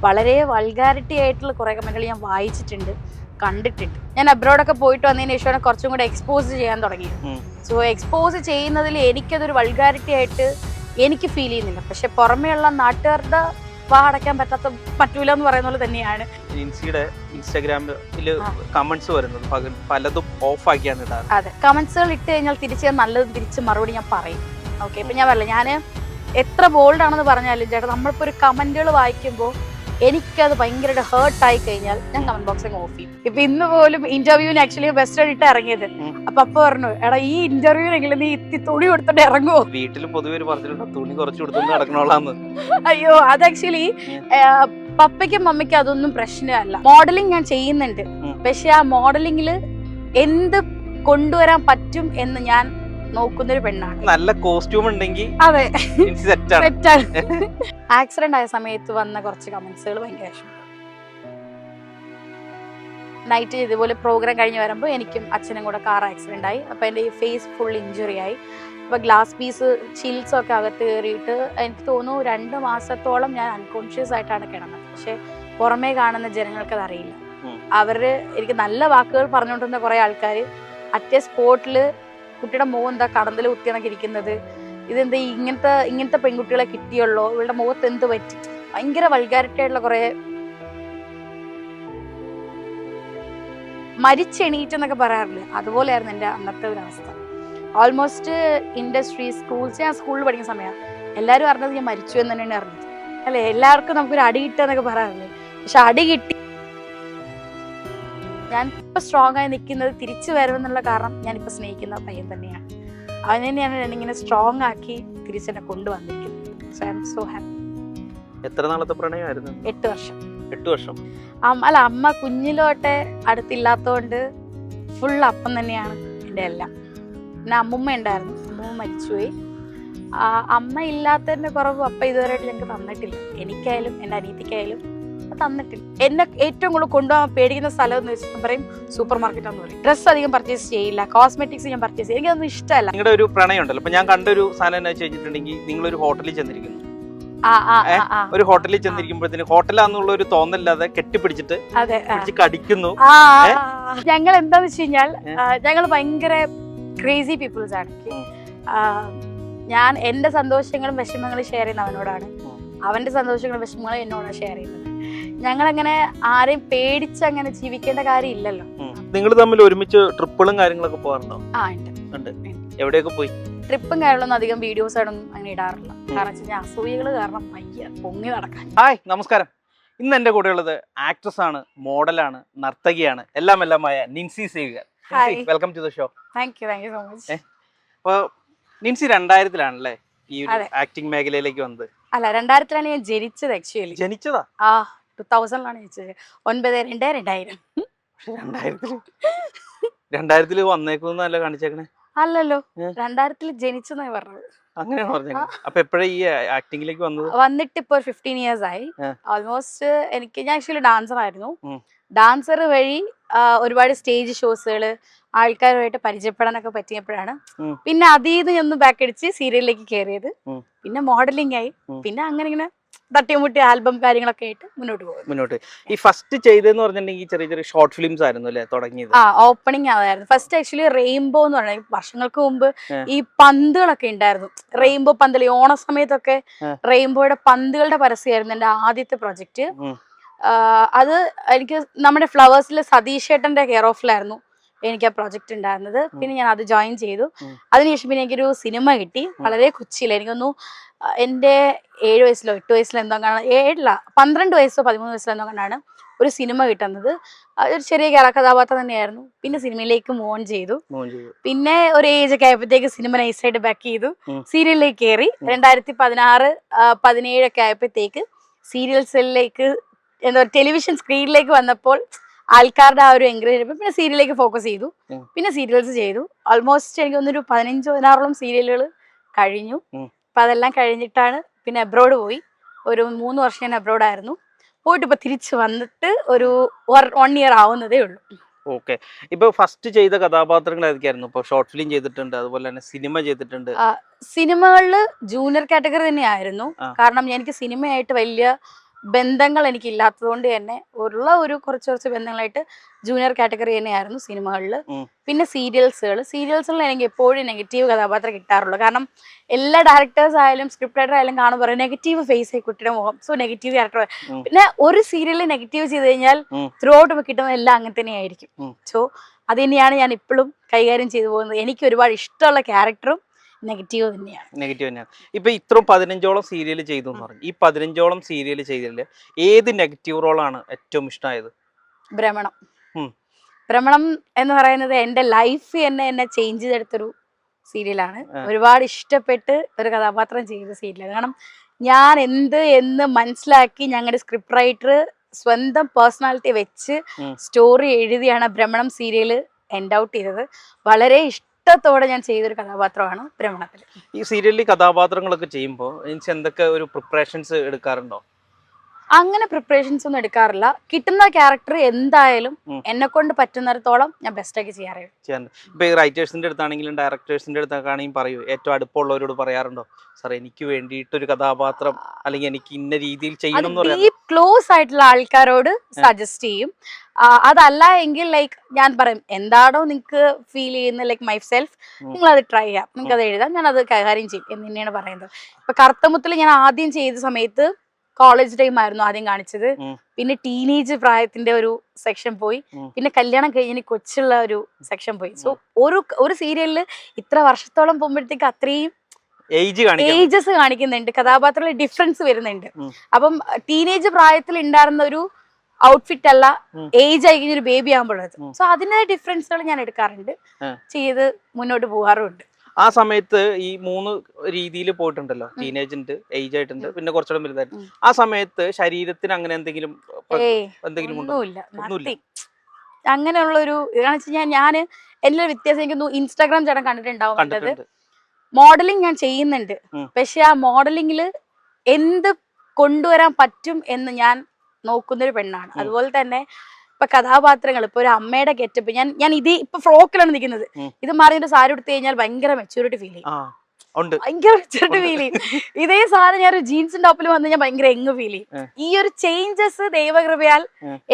വളരെ വൾഗാരിറ്റി ആയിട്ടുള്ള കുറേ കമന്റുകൾ ഞാൻ വായിച്ചിട്ടുണ്ട്, കണ്ടിട്ടുണ്ട്. ഞാൻ അബ്രോഡൊക്കെ പോയിട്ട് വന്നതിന് ശേഷമാണ് കുറച്ചും കൂടെ എക്സ്പോസ് ചെയ്യാൻ തുടങ്ങിയത്. സോ എക്സ്പോസ് ചെയ്യുന്നതിൽ എനിക്കതൊരു വൾഗാരിറ്റി ആയിട്ട് എനിക്ക് ഫീൽ ചെയ്യുന്നില്ല. പക്ഷെ പുറമേയുള്ള നാട്ടുകാരുടെ അടയ്ക്കാൻ പറ്റൂല എന്ന് പറയുന്ന പോലെ തന്നെയാണ്. ജിൻസിയുടെ ഇൻസ്റ്റാഗ്രാമില് കമന്റ്സ് വരുന്നത് പലതും ഓഫ് ആക്കിയാണ് ഇടാറ്. അതെ, കമന്റ്സുകൾ ഇട്ട് കഴിഞ്ഞാൽ തിരിച്ച് നല്ലത് തിരിച്ച് മറുപടി ഞാൻ പറയും. ഓക്കെ, ഇപ്പൊ ഞാൻ പറയില്ല, ഞാൻ എത്ര ബോൾഡ് ആണെന്ന് പറഞ്ഞാലും ചേട്ടാ, നമ്മളിപ്പോ ഒരു കമന്റുകൾ വായിക്കുമ്പോൾ എനിക്കത് ഭയങ്കരമായിട്ട് ഹേർട്ടായി കഴിഞ്ഞാൽ ഞാൻ കമന്റ് ബോക്സിൽ ഓഫ് ചെയ്യും. ഇപ്പൊ ഇന്ന് പോലും ഇന്റർവ്യൂവിന് ആക്ച്വലി ബെസ്റ്റ് ഇട്ട് ഇറങ്ങിയത്. അപ്പൊ പറഞ്ഞു, എടാ ഈ ഇന്റർവ്യൂവിനെങ്കിലും നീ തുണി കൊടുത്തിട്ട് ഇറങ്ങുമോ? വീട്ടിലും പൊതുവെ ഒരു പറഞ്ഞിട്ടുണ്ട് തുണി കുറച്ച് കൊടുത്തോണ്ട് നടക്കണോളാന്ന്. അയ്യോ, അത് ആക്ച്വലി പപ്പയ്ക്കും മമ്മിക്കും അതൊന്നും പ്രശ്നമല്ല. മോഡലിംഗ് ഞാൻ ചെയ്യുന്നുണ്ട്, പക്ഷെ ആ മോഡലിംഗിൽ എന്ത് കൊണ്ടുവരാൻ പറ്റും എന്ന് ഞാൻ നോക്കുന്നൊരു പെണ്ണാണ്. നല്ല കോസ്റ്റ്യൂം ഉണ്ടെങ്കിൽ അതെ, സെറ്റാണ്. ആക്സിഡന്റ് ആയ സമയത്ത് വന്ന കുറച്ച് കമന്റ്സുകൾ ഭയങ്കര ഇഷ്ടം. നൈറ്റ് ഇതുപോലെ പ്രോഗ്രാം കഴിഞ്ഞ് വരുമ്പോൾ എനിക്കും അച്ഛനും കൂടെ കാർ ആക്സിഡന്റ് ആയി. അപ്പൊ എൻ്റെ ഈ ഫേസ് ഫുൾ ഇഞ്ചുറി ആയി. അപ്പൊ ഗ്ലാസ് പീസ് ചിൽസ് ഒക്കെ അകത്ത് കയറിയിട്ട് എനിക്ക് തോന്നുന്നു 2 മാസത്തോളം ഞാൻ അൺകോൺഷ്യസ് ആയിട്ടാണ് കിടന്നത്. പക്ഷെ പുറമേ കാണുന്ന ജനങ്ങൾക്ക് അത് അറിയില്ല. അവര് എനിക്ക് നല്ല വാക്കുകൾ പറഞ്ഞുകൊണ്ടിരുന്ന കുറെ ആൾക്കാർ അറ്റേ സ്പോട്ടില് കുട്ടിയുടെ മുഖം എന്താ കടന്തൽ കുത്തിയണക്ക് ഇരിക്കുന്നത്, ഇതെന്താ ഇങ്ങനത്തെ പെൺകുട്ടികളെ കിട്ടിയുള്ളൂ, ഇവളുടെ മുഖത്ത് എന്ത് പറ്റി, ഭയങ്കര വൾഗാരിറ്റി ആയിട്ടുള്ള കുറെ മരിച്ചെണീറ്റെന്നൊക്കെ പറയാറില്ല, അതുപോലെയായിരുന്നു എൻ്റെ അന്നത്തെ ഒരു അവസ്ഥ. ഓൾമോസ്റ്റ് ഇൻഡസ്ട്രി സ്കൂൾസ്, ഞാൻ സ്കൂളിൽ പഠിക്കുന്ന സമയമാണ് എല്ലാവരും അറിഞ്ഞത് ഞാൻ മരിച്ചു എന്ന് തന്നെയാണ് അറിഞ്ഞത്. അല്ലെ, എല്ലാവർക്കും നമുക്കൊരു അടി കിട്ടുക പറയാറില്ലേ, പക്ഷെ അടി കിട്ടി. ഞാൻ ഇപ്പൊ സ്ട്രോങ് ആയി നിൽക്കുന്നത് തിരിച്ചു വരുമെന്നുള്ള കാരണം ഞാനിപ്പോ സ്നേഹിക്കുന്ന പയ്യൻ തന്നെയാണ്. അവൻ തന്നെയാണ് ഇങ്ങനെ സ്ട്രോങ് ആക്കി തിരിച്ചെന്നെ കൊണ്ടുവന്നിരിക്കുന്നത്. So I am so happy. എത്ര നാളത്തെ പ്രണയമായിരുന്നു? 8 വർഷം. 8 വർഷം. അല്ല, അമ്മ കുഞ്ഞിലോട്ടെ അടുത്തില്ലാത്തോണ്ട് ഫുൾ അപ്പം തന്നെയാണ് എൻ്റെ എല്ലാം. പിന്നെ അമ്മുമ്മ ഉണ്ടായിരുന്നു, അമ്മുമ്മ മരിച്ചുപോയി. അമ്മ ഇല്ലാത്തതിന്റെ കുറവ് അപ്പ ഇതുവരെയായിട്ട് ഞങ്ങൾക്ക് തന്നിട്ടില്ല. എനിക്കായാലും എൻ്റെ അനിയത്തിക്കായാലും തന്നിട്ടില്ല. എന്നെ ഏറ്റവും കൂടുതൽ കൊണ്ടുപോകാൻ പേടിക്കുന്ന സ്ഥലം എന്ന് വെച്ചിട്ട് പറയും സൂപ്പർ മാർക്കറ്റ് എന്ന് പറയും. ഡ്രസ്സ് അധികം പർച്ചേസ് ചെയ്യില്ല, കോസ്മെറ്റിക്സ് ഞാൻ പർച്ചേസ് ചെയ്യും, എനിക്കതൊന്നും ഇഷ്ടമല്ല. നിങ്ങളുടെ ഒരു പ്രണയം ഉണ്ടല്ലോ, അപ്പൊ ഞാൻ കണ്ടൊരു സാധനം എന്ന് വെച്ചിട്ടുണ്ടെങ്കിൽ നിങ്ങളൊരു ഹോട്ടലിൽ ചെന്നിരിക്കുന്നു. ഒരു ഹോട്ടലിൽ ചെന്നിരിക്കുമ്പോഴത്തേന് ഹോട്ടലാന്നുള്ള ഒരു തോന്നല്ലാതെ കെട്ടിപ്പിടിച്ചിട്ട് കടിക്കുന്നു. ഞങ്ങൾ എന്താന്ന് വെച്ച് കഴിഞ്ഞാൽ ഞങ്ങൾ ഭയങ്കര ക്രേസി പീപ്പിൾസ് ആണ്. ഞാൻ എന്റെ സന്തോഷങ്ങളും വിഷമങ്ങളും ഷെയർ ചെയ്യുന്ന അവനോടാണ്, അവന്റെ സന്തോഷങ്ങളും വിഷമങ്ങളും എന്നോടാണ് ഷെയർ ചെയ്യുന്നത്. ഞങ്ങളങ്ങനെ ആരെയും പേടിച്ച് അങ്ങനെ ജീവിക്കേണ്ട കാര്യം ഇല്ലല്ലോ. നിങ്ങൾ തമ്മിൽ ഒരുമിച്ച് ട്രിപ്പുകളും കാര്യങ്ങളൊക്കെ പോകാറുണ്ടോ? ഉണ്ട്. എവിടെയൊക്കെ പോയി? ട്രിപ്പും കാര്യങ്ങളൊന്നും അധികം വീഡിയോസ് ആയിട്ടൊന്നും അങ്ങനെ ഇടാറില്ല. കാരണം വെച്ചാൽ അസൂയകള് കാരണം പയ്യ പൊങ്ങി നടക്കാൻ. ഹായ്, നമസ്കാരം. ഇന്ന് എന്റെ കൂടെ ഉള്ളത് ആക്ട്രസ് ആണ്, മോഡലാണ്, നർത്തകിയാണ്, എല്ലാമായ Nincy Xavier. Welcome to the show. Thank you so much. അപ്പൊ നിൻസി 2000-ലാണല്ലേ ഈ ആക്ടിംഗ് മേഖലയിലേക്ക് വന്നത്? അല്ല, 2000-ലാണ് ഞാൻ ജനിച്ചത്. ആക്ച്വലി ജനിച്ചതാ 2000-ലാണ് ജനിച്ചത്. 9/2/2000. 2000-ല് വന്നേക്കുന്നല്ല കാണിച്ചേക്കണേ. അല്ലല്ലോ, 2000-ല് ജനിച്ചെന്നായി പറഞ്ഞത്. അങ്ങനെയാണ് പറഞ്ഞത്. അപ്പൊ എപ്പോഴാ ഈ ആക്ടിങ്ങിലേക്ക് വന്നത്? വന്നിട്ട് ഇപ്പൊ 15 years ആയി ഓൾമോസ്റ്റ്. ഞാൻ ആക്ച്വലി ഡാൻസർ ആയിരുന്നു. ഡാൻസർ വഴി ഒരുപാട് സ്റ്റേജ് ഷോസുകള് ആൾക്കാരുമായിട്ട് പരിചയപ്പെടാനൊക്കെ പറ്റിയപ്പോഴാണ് പിന്നെ അതീത് ഒന്ന് ബാക്ക് അടിച്ച് സീരിയലിലേക്ക് കയറിയത്. പിന്നെ മോഡലിംഗ് ആയി, പിന്നെ അങ്ങനെ ഇങ്ങനെ തട്ടിമുട്ടി ആൽബം കാര്യങ്ങളൊക്കെ ആയിട്ട് മുന്നോട്ട്. ഈ ഫസ്റ്റ് ചെയ്തെന്ന് പറഞ്ഞിട്ടുണ്ടെങ്കിൽ ചെറിയ ഷോർട്ട് ഫിലിംസ് ആയിരുന്നു അല്ലേ തുടങ്ങിയത്? ഓപ്പണിംഗ് അതായിരുന്നു ഫസ്റ്റ്. ആക്ച്വലി റെയിൻബോ എന്ന് പറഞ്ഞാൽ വർഷങ്ങൾക്ക് മുമ്പ് ഈ പന്തുകളൊക്കെ ഉണ്ടായിരുന്നു. റെയിൻബോ പന്തൽ ഓണ സമയത്തൊക്കെ റെയിൻബോയുടെ പന്തുകളുടെ പരസ്യമായിരുന്നു എൻ്റെ ആദ്യത്തെ പ്രൊജക്ട്. അത് എനിക്ക് നമ്മുടെ ഫ്ലവേഴ്സിലെ സതീഷ് ഏട്ടന്റെ കെയർ ഓഫിലായിരുന്നു എനിക്ക് ആ പ്രൊജക്ട് ഉണ്ടായിരുന്നത്. പിന്നെ ഞാൻ അത് ജോയിൻ ചെയ്തു. അതിനുശേഷം പിന്നെ എനിക്കൊരു സിനിമ കിട്ടി വളരെ കൊച്ചിയിൽ. എനിക്കൊന്നു എൻ്റെ 7 വയസ്സിലോ 8 വയസ്സിലോ എന്തോ കാണാൻ, 12 വയസ്സോ 13 വയസ്സിലോ എന്തോ കണ്ടാണ് ഒരു സിനിമ കിട്ടുന്നത്. അതൊരു ചെറിയ കഥാപാത്രം തന്നെയായിരുന്നു. പിന്നെ സിനിമയിലേക്ക് മൂവ് ഓൺ ചെയ്തു. പിന്നെ ഒരു ഏജ് ഒക്കെ ആയപ്പോഴത്തേക്ക് സിനിമ നൈസായിട്ട് ബാക്ക് ചെയ്തു, സീരിയലിലേക്ക് കയറി. 2016-17 ഒക്കെ ആയപ്പോഴത്തേക്ക് സീരിയൽസിലേക്ക് എന്താ ടെലിവിഷൻ സ്ക്രീനിലേക്ക് വന്നപ്പോൾ ആൾക്കാരുടെ ആ ഒരു എൻകറേജ് പിന്നെ സീരിയലിലേക്ക് ഫോക്കസ് ചെയ്തു. പിന്നെ സീരിയൽസ് ചെയ്തു. ഓൾമോസ്റ്റ് എനിക്ക് തോന്നുന്നു 15-16ഓളം സീരിയലുകൾ കഴിഞ്ഞു. അപ്പൊ അതെല്ലാം കഴിഞ്ഞിട്ടാണ് പിന്നെ അബ്രോഡ് പോയി. ഒരു 3 വർഷം ഞാൻ അബ്രോഡായിരുന്നു. പോയിട്ട് ഇപ്പൊ തിരിച്ചു വന്നിട്ട് ഒരു 1 year ആവുന്നതേ ഉള്ളൂ. ഓക്കെ. ഇപ്പൊ ഫസ്റ്റ് ചെയ്ത കഥാപാത്രങ്ങൾ ഏതൊക്കെയായിരുന്നു? ഇപ്പൊ ഷോർട്ട് ഫിലിം ചെയ്തിട്ടുണ്ട്, അതുപോലെ തന്നെ സിനിമ ചെയ്തിട്ടുണ്ട്. സിനിമകളില് ജൂനിയർ കാറ്റഗറി തന്നെയായിരുന്നു. കാരണം എനിക്ക് സിനിമയായിട്ട് വലിയ ബന്ധങ്ങൾ എനിക്ക് ഇല്ലാത്തതുകൊണ്ട് തന്നെ ഉള്ള ഒരു കുറച്ച് ബന്ധങ്ങളായിട്ട് ജൂനിയർ കാറ്റഗറി തന്നെയായിരുന്നു സിനിമകളിൽ. പിന്നെ സീരിയൽസിൽ എനിക്ക് എപ്പോഴും നെഗറ്റീവ് കഥാപാത്രം കിട്ടാറുള്ളൂ. കാരണം എല്ലാ ഡയറക്ടേഴ്സ് ആയാലും സ്ക്രിപ്റ്റ് റൈറ്റർ ആയാലും കാണുമ്പോൾ നെഗറ്റീവ് ഫേസ് ആയി കുട്ടിയുടെ മുഖം, സോ നെഗറ്റീവ് ക്യാരക്ടർ. പിന്നെ ഒരു സീരിയലിൽ നെഗറ്റീവ് ചെയ്ത് കഴിഞ്ഞാൽ ത്രൂ ഔട്ട് കിട്ടുന്ന എല്ലാം അങ്ങനെ തന്നെയായിരിക്കും. സോ അത് തന്നെയാണ് ഞാൻ ഇപ്പോഴും കൈകാര്യം ചെയ്തു പോകുന്നത്. എനിക്ക് ഒരുപാട് ഇഷ്ടമുള്ള ക്യാരക്ടറും നെഗറ്റീവ് തന്നെയാണ്. ഇപ്പൊ ഇത്രയും 15ഓളം സീരിയൽ ചെയ്തു എന്ന് പറഞ്ഞു. ഈ 15ഓളം സീരിയൽ ചെയ്തതില് ഏത് നെഗറ്റീവ് റോളാണ് ഏറ്റവും ഇഷ്ടമായത്? ഭ്രമണം എന്ന് പറയുന്നത് എന്റെ ലൈഫ് എന്നെ ചേഞ്ച് ചെയ്തെടുത്തൊരു സീരിയലാണ്. ഒരുപാട് ഇഷ്ടപ്പെട്ട് ഒരു കഥാപാത്രം ചെയ്ത സീരിയലാണ്. കാരണം ഞാൻ എന്ന് മനസ്സിലാക്കി ഞങ്ങളുടെ സ്ക്രിപ്റ്റ് റൈറ്റർ സ്വന്തം പേഴ്സണാലിറ്റി വെച്ച് സ്റ്റോറി എഴുതിയാണ് ഭ്രമണം സീരിയൽ എൻഡ് ഔട്ട് ചെയ്തത്. വളരെ ഇഷ്ടത്തോടെ ഞാൻ ചെയ്തൊരു കഥാപാത്രമാണ് ഭ്രമണത്തിൽ. ഈ സീരിയലിൽ കഥാപാത്രങ്ങളൊക്കെ ചെയ്യുമ്പോൾ എന്തൊക്കെ ഒരു പ്രിപ്പറേഷൻസ് എടുക്കാറുണ്ടോ? അങ്ങനെ പ്രിപ്പറേഷൻസ് ഒന്നും എടുക്കാറില്ല. കിട്ടുന്ന ക്യാരക്ടർ എന്തായാലും എന്നെ കൊണ്ട് പറ്റുന്നിടത്തോളം ഞാൻ ബെസ്റ്റാക്കി ചെയ്യാറുണ്ട്. ഇപ്പൊ ഈ റൈറ്റേഴ്സിന്റെ അടുത്താണെങ്കിലും ഡയറക്ടേഴ്സിന്റെ അടുത്താണെങ്കിൽ പറയൂ, ഏറ്റവും അടുപ്പമുള്ളവരോട് പറയാറുണ്ടോ സാർ എനിക്ക് വേണ്ടിയിട്ടൊരു കഥാപാത്രം അല്ലെങ്കിൽ എനിക്ക് ഇന്ന രീതിയിൽ ചെയ്യണം? ക്ലോസ് ആയിട്ടുള്ള ആൾക്കാരോട് സജസ്റ്റ് ചെയ്യും. അതല്ല എങ്കിൽ ലൈക്ക് ഞാൻ പറയും എന്താണോ നിങ്ങൾക്ക് ഫീൽ ചെയ്യുന്നത്, ലൈക്ക് മൈ സെൽഫ്, നിങ്ങൾ അത് ട്രൈ ചെയ്യാം, നിങ്ങൾക്ക് അത് എഴുതാം, ഞാൻ അത് കൈകാര്യം ചെയ്യും എന്ന് തന്നെയാണ് പറയുന്നത്. ഇപ്പൊ കറുത്തമുത്തിൽ ഞാൻ ആദ്യം ചെയ്ത സമയത്ത് കോളേജ് ടൈം ആയിരുന്നു ആദ്യം കാണിച്ചത്. പിന്നെ ടീനേജ് പ്രായത്തിന്റെ ഒരു സെക്ഷൻ പോയി. പിന്നെ കല്യാണം കഴിഞ്ഞ് കൊച്ചുള്ള ഒരു സെക്ഷൻ പോയി. സോ ഒരു സീരിയലിൽ ഇത്ര വർഷത്തോളം പോകുമ്പോഴത്തേക്ക് അത്രയും ഏജസ് കാണിക്കുന്നുണ്ട്, കഥാപാത്രങ്ങളിൽ ഡിഫറൻസ് വരുന്നുണ്ട്. അപ്പം ടീനേജ് പ്രായത്തിൽ ഉണ്ടായിരുന്ന ഒരു ഔട്ട്ഫിറ്റ് അല്ല ഏജ് ആയി കഴിഞ്ഞൊരു ബേബി ആകുമ്പോഴത്. സോ അതിന്റെ ഡിഫറൻസുകൾ ഞാൻ എടുക്കാറുണ്ട്, ചെയ്ത് മുന്നോട്ട് പോകാറുമുണ്ട്. ആ സമയത്ത് ഈ 3 രീതിയിൽ പോയിട്ടുണ്ടല്ലോ, ടീനേജ് ഉണ്ട്, ഏജ് ആയിട്ടുണ്ട്, പിന്നെ കുറച്ചുകൂടെ വലുതായിട്ട്. ആ സമയത്ത് ശരീരത്തിന് അങ്ങനെ എന്തെങ്കിലും ഒന്നുമില്ല. അങ്ങനെയുള്ള ഒരു ഇതാണെന്ന് വെച്ച് കഴിഞ്ഞാൽ ഞാൻ എല്ലാ വ്യത്യാസം എനിക്ക് ഇൻസ്റ്റാഗ്രാം ചേട്ടൻ കണ്ടിട്ടുണ്ടാവും. മോഡലിംഗ് ഞാൻ ചെയ്യുന്നുണ്ട്, പക്ഷെ ആ മോഡലിംഗിൽ എന്ത് കൊണ്ടുവരാൻ പറ്റും എന്ന് ഞാൻ നോക്കുന്നൊരു പെണ്ണാണ്. അതുപോലെ തന്നെ ഇപ്പൊ കഥാപാത്രങ്ങൾ, ഇപ്പൊ ഒരു അമ്മയുടെ ഗെറ്റപ്പ്, ഞാൻ ഇത് ഇപ്പൊ ഫ്രോക്കിലാണ് നിൽക്കുന്നത്, ഇത് മാറിയിട്ട് സാരി എടുത്തു കഴിഞ്ഞാൽ ഭയങ്കര മെച്ചൂരിറ്റി ഫീൽ ചെയ്യും, ഭയങ്കര മെച്ചൂരിറ്റി ഫീൽ ചെയ്യും. ഇതേ സാധനം ഞാൻ ഒരു ജീൻസിന്റെ ടോപ്പിൽ വന്ന് ഞാൻ ഭയങ്കര എങ്ങ് ഫീൽ ചെയ്യും. ഈ ഒരു ചേഞ്ചസ് ദൈവകൃപയാൽ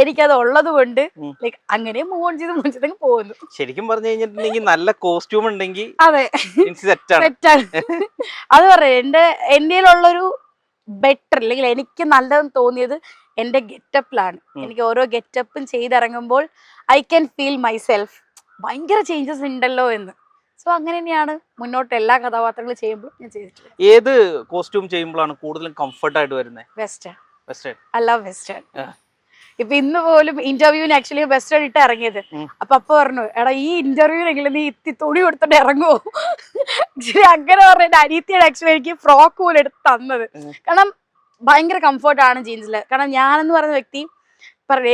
എനിക്കത് ഉള്ളത് കൊണ്ട് ലൈക്ക് അങ്ങനെ മൂവ് ഓൺ ചെയ്ത് പോകുന്നു. ശരിക്കും പറഞ്ഞു കഴിഞ്ഞിട്ടുണ്ടെങ്കിൽ നല്ല കോസ്റ്റ്യൂം ഉണ്ടെങ്കിൽ അതെ സെറ്റാണ്. അത് പറയാം, എന്റെയിലുള്ളൊരു ബെറ്റർ അല്ലെങ്കിൽ എനിക്ക് നല്ലതെന്ന് തോന്നിയത് എന്റെ ഗെറ്റപ്പിലാണ്. എനിക്ക് ഓരോ ഗെറ്റപ്പും ചെയ്തിറങ്ങുമ്പോൾ I can feel myself, ഭയങ്കര ചേഞ്ചസ് ഉണ്ടല്ലോ എന്ന്. സോ അങ്ങനെ തന്നെയാണ് മുന്നോട്ട് എല്ലാ കഥാപാത്രങ്ങളും ചെയ്യുമ്പോൾ ഞാൻ ചെയ്തിട്ടുള്ളത്. ഏത് കോസ്റ്റ്യൂം ചെയ്യുമ്പോഴാണ് കൂടുതലും കംഫർട്ട് ആയിട്ട് വരുന്നത്? വെസ്റ്റേൺ. I love western. ഇപ്പൊ ഇന്ന് പോലും ഇന്റർവ്യൂവിന് ആക്ച്വലി വെസ്റ്റേൺ ഇട്ട് ഇറങ്ങിയത്. അപ്പൊ പറഞ്ഞു, എടാ ഈ ഇന്റർവ്യൂവിനെങ്കിലും നീ തുണി കൊടുത്തിട്ട് ഇറങ്ങുമോ? ആക്ച്വലി അങ്ങനെ പറഞ്ഞ അനിയത്തിയാണ് ആക്ച്വലി എനിക്ക് ഫ്രോക്ക് പോലും എടുത്ത് തന്നത്. കാരണം ഭയങ്കര കംഫർട്ടാണ് ജീൻസിൽ. കാരണം ഞാനെന്ന് പറയുന്ന വ്യക്തി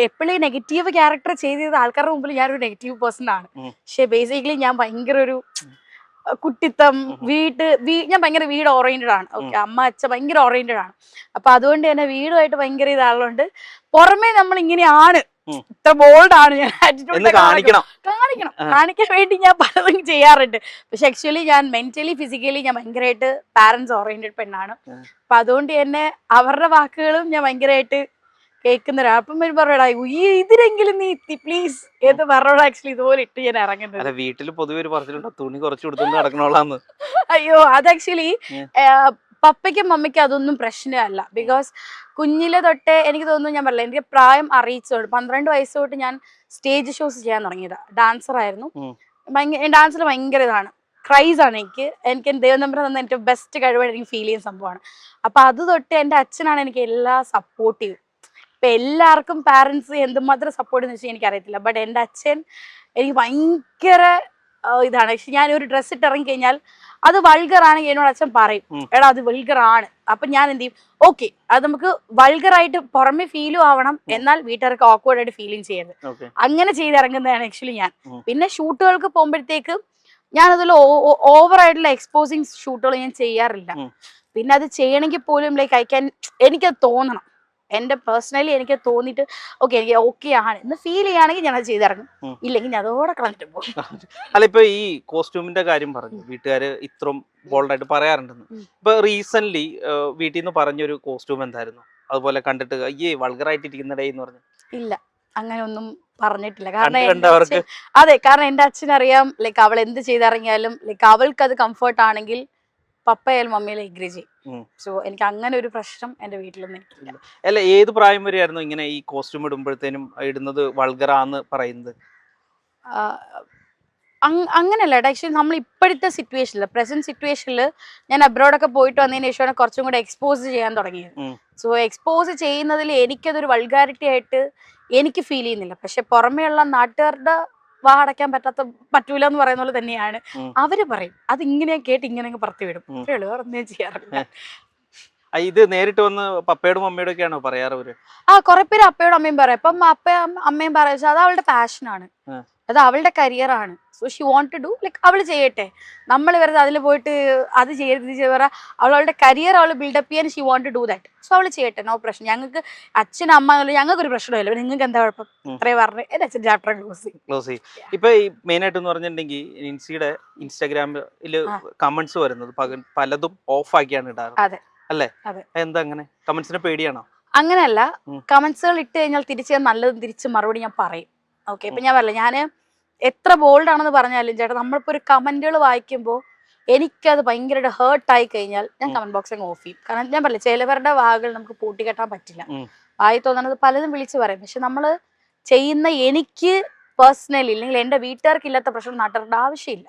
എപ്പോഴും നെഗറ്റീവ് ക്യാരക്ടർ ചെയ്തത് ആൾക്കാരുടെ മുമ്പിൽ ഞാനൊരു നെഗറ്റീവ് പേഴ്സൺ ആണ്. പക്ഷെ ബേസിക്കലി ഞാൻ ഭയങ്കര ഒരു കുട്ടിത്തം, ഞാൻ ഭയങ്കര വീട് ഓറിയന്റഡ് ആണ്. ഓക്കെ, അമ്മ അച്ഛൻ ഭയങ്കര ഓറിയന്റഡ് ആണ്. അപ്പൊ അതുകൊണ്ട് തന്നെ വീടുമായിട്ട് ഭയങ്കര ഇതാളുകൊണ്ട് പുറമേ നമ്മൾ ഇങ്ങനെയാണ്, ഇത്ര ബോൾഡ് ആണ്, ഞാൻ ആറ്റിറ്റ്യൂഡ് കാണിക്കാൻ വേണ്ടി ഞാൻ പലതും ചെയ്യാറുണ്ട്. പക്ഷെ ആക്ച്വലി ഞാൻ മെന്റലി ഫിസിക്കലി ഞാൻ ഭയങ്കരമായിട്ട് പാരന്റ്സ് ഓറിയന്റഡ് പെണ്ണാണ്. അപ്പൊ അതുകൊണ്ട് തന്നെ അവരുടെ വാക്കുകളും ഞാൻ ഭയങ്കരമായിട്ട് കേൾക്കുന്നൊരാ. അപ്പം പറയടാ ഇതിനെങ്കിലും നീ പ്ലീസ് ഏത് പറഞ്ഞോടാ ആക്ച്വലി ഇതുപോലെ ഇട്ട് ഞാൻ ഇറങ്ങുന്നത്. വീട്ടിൽ പൊതുവെ പറഞ്ഞിട്ടുണ്ടോ തുണി കുറച്ച് കൊടുത്തോണ്ട് നടക്കണോളാന്ന്? അയ്യോ, അത് ആക്ച്വലി പപ്പയ്ക്കും മമ്മയ്ക്കും അതൊന്നും പ്രശ്നമല്ല. ബിക്കോസ് കുഞ്ഞിലെ തൊട്ടേ എനിക്ക് തോന്നുന്നു, ഞാൻ പറഞ്ഞില്ല, എനിക്ക് പ്രായം അറിയിച്ചോട്ട് 12 വയസ്സ് തൊട്ട് ഞാൻ സ്റ്റേജ് ഷോസ് ചെയ്യാൻ തുടങ്ങിയതാ. ഡാൻസർ ആയിരുന്നു. ഡാൻസിൽ ഭയങ്കര ഇതാണ്, ക്രൈസ് ആണ് എനിക്ക് ദൈവം നമ്പർ തന്ന എനിക്ക് ബെസ്റ്റ് കഴിവായിട്ട് എനിക്ക് ഫീൽ ചെയ്യുന്ന സംഭവമാണ്. അപ്പൊ അത് തൊട്ട് എൻ്റെ അച്ഛനാണ് എനിക്ക് എല്ലാ സപ്പോർട്ടീവ്. ഇപ്പൊ എല്ലാവർക്കും പാരന്റ്സ് എന്തുമാത്രം സപ്പോർട്ട് എന്ന് വെച്ചാൽ എനിക്കറിയത്തില്ല. ബട്ട് എൻ്റെ അച്ഛൻ എനിക്ക് ഭയങ്കര ഇതാണ്. പക്ഷെ ഞാനൊരു ഡ്രസ്സ് ഇട്ട് ഇറങ്ങി കഴിഞ്ഞാൽ അത് വൾഗർ ആണെങ്കിൽ എന്നോട് അച്ഛൻ പറയും, എടാ അത് വൾഗർ ആണ്. അപ്പൊ ഞാൻ എന്ത് ചെയ്യും, ഓക്കെ അത് നമുക്ക് വൾഗർ ആയിട്ട് പുറമെ ഫീലും ആവണം, എന്നാൽ വീട്ടുകാർക്ക് ഓക്വേർഡ് ആയിട്ട് ഫീലിംഗ് ചെയ്യരുത്. അങ്ങനെ ചെയ്തിറങ്ങുന്നതാണ് ആക്ച്വലി ഞാൻ. പിന്നെ ഷൂട്ടുകൾക്ക് പോകുമ്പോഴത്തേക്ക് ഞാൻ അതുപോലെ ഓവർ ആയിട്ടുള്ള എക്സ്പോസിങ് ഷൂട്ടുകൾ ഞാൻ ചെയ്യാറില്ല. പിന്നെ അത് ചെയ്യണമെങ്കിൽ പോലും ലൈക്ക് എനിക്കത് തോന്നണം, എന്റെ പേഴ്സണലി എനിക്ക് തോന്നിയിട്ട് ഓക്കെ എനിക്ക് ഓക്കെ ആണ് എന്ന് ഫീൽ ചെയ്യുകയാണെങ്കിൽ ഞാൻ അത് ചെയ്തിറങ്ങും, ഇല്ലെങ്കിൽ ഞാൻ അതോടെ കളഞ്ഞിട്ട് പോകും. അല്ല, ഇപ്പൊ ഈ കോസ്റ്റ്യൂമിന്റെ കാര്യം പറഞ്ഞു, വീട്ടുകാര് ഇത്രയും ബോൾഡായിട്ട് പറയാറുണ്ടെന്ന്. ഇപ്പൊ റീസെന്റ് വീട്ടിൽ നിന്ന് പറഞ്ഞൊരു കോസ്റ്റ്യൂം എന്തായിരുന്നു? അതുപോലെ കണ്ടിട്ട് അയ്യേ വൾഗറായിട്ടിരിക്കുന്നടേ എന്ന് പറഞ്ഞു? ഇല്ല, അങ്ങനെ ഒന്നും പറഞ്ഞിട്ടില്ല. കാരണം കണ്ടവർക്ക് അതെ, കാരണം എന്റെ അച്ഛനറിയാം ലൈക്ക് അവൾ എന്ത് ചെയ്തിറങ്ങിയാലും ലൈക്ക് അവൾക്ക് അത് കംഫർട്ട് ആണെങ്കിൽ പപ്പയായാലും മമ്മിയാലും എഗ്രി ചെയ്യും. സോ എനിക്ക് അങ്ങനെ ഒരു പ്രശ്നം എന്റെ വീട്ടിലൊന്നും എനിക്കില്ല. അല്ല, ഏത് പ്രായം വരെയായിരുന്നു ഇങ്ങനെ ഈ കോസ്റ്റ്യൂം ഇടുമ്പോഴത്തേനും ഇടുന്നത് വൾഗറാന്ന് പറയുന്നത്? അങ്ങനെയല്ല ആക്ച്വലി നമ്മൾ ഇപ്പോഴത്തെ സിറ്റുവേഷനിൽ, പ്രസന്റ് സിറ്റുവേഷനിൽ ഞാൻ അബ്രോഡൊക്കെ പോയിട്ട് വന്നതിന് ശേഷമാണ് കുറച്ചും കൂടെ എക്സ്പോസ് ചെയ്യാൻ തുടങ്ങിയത്. സോ എക്സ്പോസ് ചെയ്യുന്നതിൽ എനിക്കതൊരു വൾഗാരിറ്റി ആയിട്ട് എനിക്ക് ഫീൽ ചെയ്യുന്നില്ല. പക്ഷെ പുറമേയുള്ള നാട്ടുകാരുടെ വാ അടയ്ക്കാൻ പറ്റൂല എന്ന് പറയുന്ന പോലെ തന്നെയാണ് അവര് പറയും. അത് ഇങ്ങനെ കേട്ട് ഇങ്ങനെ പറത്തി വിടും. വേറൊന്നും ചെയ്യാറില്ല. ഇത് നേരിട്ട് വന്ന് പപ്പയോടും അമ്മയോടും ഒക്കെയാണോ പറയാറ് അവര്? കുറെ പേര് അപ്പയോടും അമ്മയും പറയും. അപ്പം അപ്പയും അമ്മയും പറയുക അത് അവളുടെ പാഷനാണ്, അത് അവളുടെ കരിയറാണ്. So she want to do like അവൾ ചെയ്യട്ടെ. നമ്മൾ വെറുതെ അതിൽ പോയിട്ട് അത് ചെയ്യരുത് പറയാ. അവളുടെ കരിയർ അവൾ ബിൽഡപ്പ് ചെയ്യാൻ she want to do that. So അവൾ ചെയ്യട്ടെ, നോ പ്രശ്നം. ഞങ്ങൾക്ക് അച്ഛനും അമ്മ ഞങ്ങൾക്ക് ഒരു പ്രശ്നമില്ല. നിങ്ങൾക്ക് എന്താ കുഴപ്പം? ഇത്രയും പറഞ്ഞ് എന്റെ അച്ഛൻ ചാപ്റ്റർ ക്ലോസ് ചെയ്യും. ഇപ്പൊ ഈ മെയിൻ ആയിട്ട് എന്ന് പറഞ്ഞിട്ടുണ്ടെങ്കിൽ നിൻസിയുടെ ഇൻസ്റ്റാഗ്രാമില് കമന്റ്സ് വരുന്നത് പലതും ഓഫ് ആക്കിയാണ് ഇടാറ് അല്ലേ? എന്താ അങ്ങനെ? കമന്റ്സിനെ പേടിയാണോ? അങ്ങനെയല്ല, കമന്റ്സുകൾ ഇട്ട് കഴിഞ്ഞാൽ തിരിച്ച് നല്ലതും തിരിച്ച് മറുപടി ഞാൻ പറയും. ഓക്കെ, ഇപ്പൊ ഞാൻ പറയില്ല, ഞാൻ എത്ര ബോൾഡ് ആണെന്ന് പറഞ്ഞാലും ചേട്ടാ, നമ്മളിപ്പോ ഒരു കമന്റുകൾ വായിക്കുമ്പോൾ എനിക്കത് ഭയങ്കരമായിട്ട് ഹേർട്ട് ആയി കഴിഞ്ഞാൽ ഞാൻ കമന്റ് ബോക്സ് അങ്ങ് ഓഫ് ചെയ്യും. കാരണം ഞാൻ പറയില്ല, ചിലവരുടെ വാക്കുകൾ നമുക്ക് പൂട്ടിക്കെട്ടാൻ പറ്റില്ല. വായി തോന്നുന്നത് പലതും വിളിച്ചു പറയും. പക്ഷെ നമ്മൾ ചെയ്യുന്ന എനിക്ക് പേഴ്സണലി അല്ലെങ്കിൽ എന്റെ വീട്ടുകാർക്ക് ഇല്ലാത്ത പ്രശ്നം നാട്ടുകാരുടെ ആവശ്യമില്ല.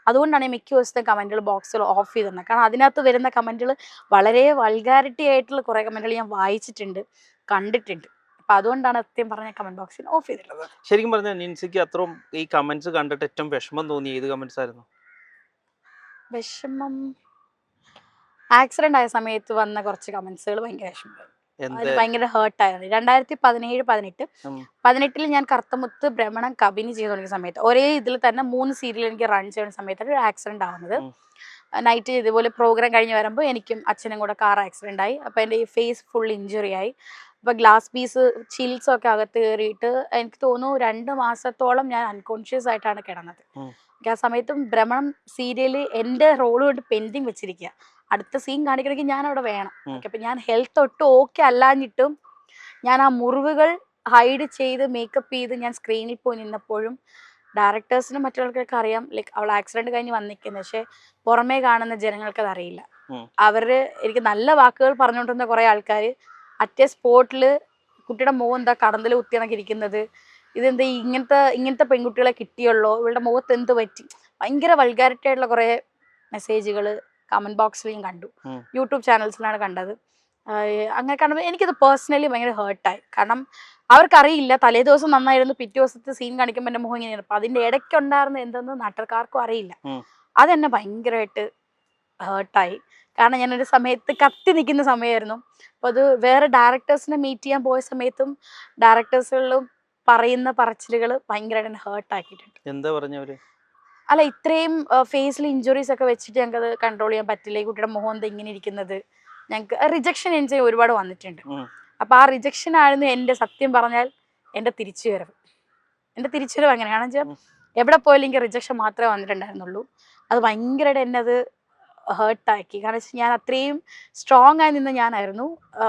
അതുകൊണ്ടാണ് ഈ മിക്ക ദിവസത്തെ കമന്റുകൾ ബോക്സുകൾ ഓഫ് ചെയ്തിരുന്നത്. കാരണം അതിനകത്ത് വരുന്ന കമന്റുകൾ വളരെ വൾഗാരിറ്റി ആയിട്ടുള്ള കുറെ കമന്റുകൾ ഞാൻ വായിച്ചിട്ടുണ്ട്, കണ്ടിട്ടുണ്ട്. അപ്പൊ അതുകൊണ്ടാണ് സത്യം പറഞ്ഞ കമന്റ് ബോക്സിൽ ഓഫ് ചെയ്തിട്ടുള്ളത്. ശരിക്കും പറഞ്ഞാൽ നിൻസിക്ക് അത്രയും ഈ കമന്റ്സ് കണ്ടിട്ട് ഏറ്റവും വിഷമം തോന്നി ഏത് കമന്റ്സ് ആയിരുന്നു? വിഷമം ആക്സിഡന്റ് ആയ സമയത്ത് വന്ന കുറച്ച് കമന്റ്സുകൾ ഭയങ്കര വിഷമം, ഭയങ്കര ഹേർട്ടായിരുന്നു. 2017-18 ഞാൻ കറുത്തമുത്ത് ഭ്രമണം കബിനി ചെയ്ത് തുടങ്ങിയ സമയത്ത് ഒരേ ഇതിൽ തന്നെ 3 സീരിയൽ എനിക്ക് റൺ ചെയ്യുന്ന സമയത്താണ് ഒരു ആക്സിഡന്റ് ആവുന്നത്. നൈറ്റ് ഇതുപോലെ പ്രോഗ്രാം കഴിഞ്ഞ് വരുമ്പോൾ എനിക്കും അച്ഛനും കൂടെ കാർ ആക്സിഡന്റ് ആയി. അപ്പോൾ എൻ്റെ ഈ ഫേസ് ഫുൾ ഇഞ്ചുറി ആയി. അപ്പോൾ ഗ്ലാസ് പീസ് ചിൽസ് ഒക്കെ അകത്ത് കയറിയിട്ട് എനിക്ക് തോന്നുന്നു 2 മാസത്തോളം ഞാൻ അൺകോൺഷ്യസ് ആയിട്ടാണ് കിടന്നത്. ആ സമയത്തും ഭ്രമണം സീരിയല് എൻ്റെ റോള് കൊണ്ട് പെൻഡിങ് വെച്ചിരിക്കുക. അടുത്ത സീൻ കാണിക്കണമെങ്കിൽ ഞാൻ അവിടെ വേണം. അപ്പം ഞാൻ ഹെൽത്ത് ഒട്ടും ഓക്കെ അല്ലാഞ്ഞിട്ടും ഞാൻ ആ മുറിവുകൾ ഹൈഡ് ചെയ്ത് മേക്കപ്പ് ചെയ്ത് ഞാൻ സ്ക്രീനിൽ പോയി നിന്നപ്പോഴും ഡയറക്ടേഴ്സിനും മറ്റുള്ളവർക്കൊക്കെ അറിയാം ലൈക്ക് അവൾ ആക്സിഡന്റ് കഴിഞ്ഞ് വന്നിരിക്കുന്നത്. പക്ഷെ പുറമേ കാണുന്ന ജനങ്ങൾക്ക് അത് അറിയില്ല. അവര് എനിക്ക് നല്ല വാക്കുകൾ പറഞ്ഞുകൊണ്ടിരുന്ന കുറെ ആൾക്കാർ അറ്റേ സ്പോട്ടിൽ കുട്ടിയുടെ മുഖം എന്താ കടന്തൽ കുത്തിയണക്ക് ഇരിക്കുന്നത്, ഇതെന്താ ഇങ്ങനത്തെ പെൺകുട്ടികളെ കിട്ടിയുള്ളൂ, ഇവളുടെ മുഖത്ത് എന്ത് പറ്റി, ഭയങ്കര വൾഗാരിറ്റി ആയിട്ടുള്ള കുറെ മെസ്സേജുകൾ കമന്റ് ബോക്സിൽ ഞാൻ കണ്ടു. യൂട്യൂബ് ചാനൽസിലാണ് കണ്ടത്. അങ്ങനെ കാണുമ്പോൾ എനിക്കത് പേഴ്സണലി ഭയങ്കര ഹേർട്ടായി. കാരണം അവർക്കറിയില്ല തലേ ദിവസം നന്നായിരുന്നു, പിറ്റേ ദിവസത്തെ സീൻ കാണിക്കുമ്പോൾ എൻ്റെ മുഖം ഇങ്ങനെയാണ്. അപ്പം അതിൻ്റെ ഇടയ്ക്കുണ്ടായിരുന്ന എന്തെന്ന് നാട്ടുകാർക്കും അറിയില്ല. അതെന്നെ ഭയങ്കരമായിട്ട് ഹേർട്ടായി. കാരണം ഞാനൊരു സമയത്ത് കത്തി നിൽക്കുന്ന സമയമായിരുന്നു. അപ്പോൾ അത് വേറെ ഡയറക്ടേഴ്സിനെ മീറ്റ് ചെയ്യാൻ പോയ സമയത്തും ഡയറക്ടേഴ്സുകളിലും പറയുന്ന പറച്ചിലുകൾ ഭയങ്കരമായിട്ട് എന്നെ ഹേർട്ടാക്കിയിട്ടുണ്ട്. എന്താ പറഞ്ഞവര്? അല്ല, ഇത്രയും ഫേസിൽ ഇഞ്ചുറീസ് ഒക്കെ വെച്ചിട്ട് ഞങ്ങൾക്ക് അത് കൺട്രോൾ ചെയ്യാൻ പറ്റില്ല, ഈ കുട്ടിയുടെ മുഖം എന്താ ഇങ്ങനെ ഇരിക്കുന്നത്. ഞങ്ങൾക്ക് റിജക്ഷൻ എനിക്ക് ഒരുപാട് വന്നിട്ടുണ്ട്. അപ്പം ആ റിജക്ഷൻ ആയിരുന്നു എൻ്റെ സത്യം പറഞ്ഞാൽ എൻ്റെ തിരിച്ചുവരവ്. എൻ്റെ തിരിച്ചുവരവ് അങ്ങനെയാണെന്ന് വെച്ചാൽ എവിടെ പോയാലും എനിക്ക് റിജക്ഷൻ മാത്രമേ വന്നിട്ടുണ്ടായിരുന്നുള്ളൂ. അത് ഭയങ്കരമായിട്ട് എന്നെ അത് ഹേർട്ടാക്കി. കാരണം വെച്ചാൽ ഞാൻ അത്രയും സ്ട്രോങ് ആയി നിന്ന് ഞാനായിരുന്നു.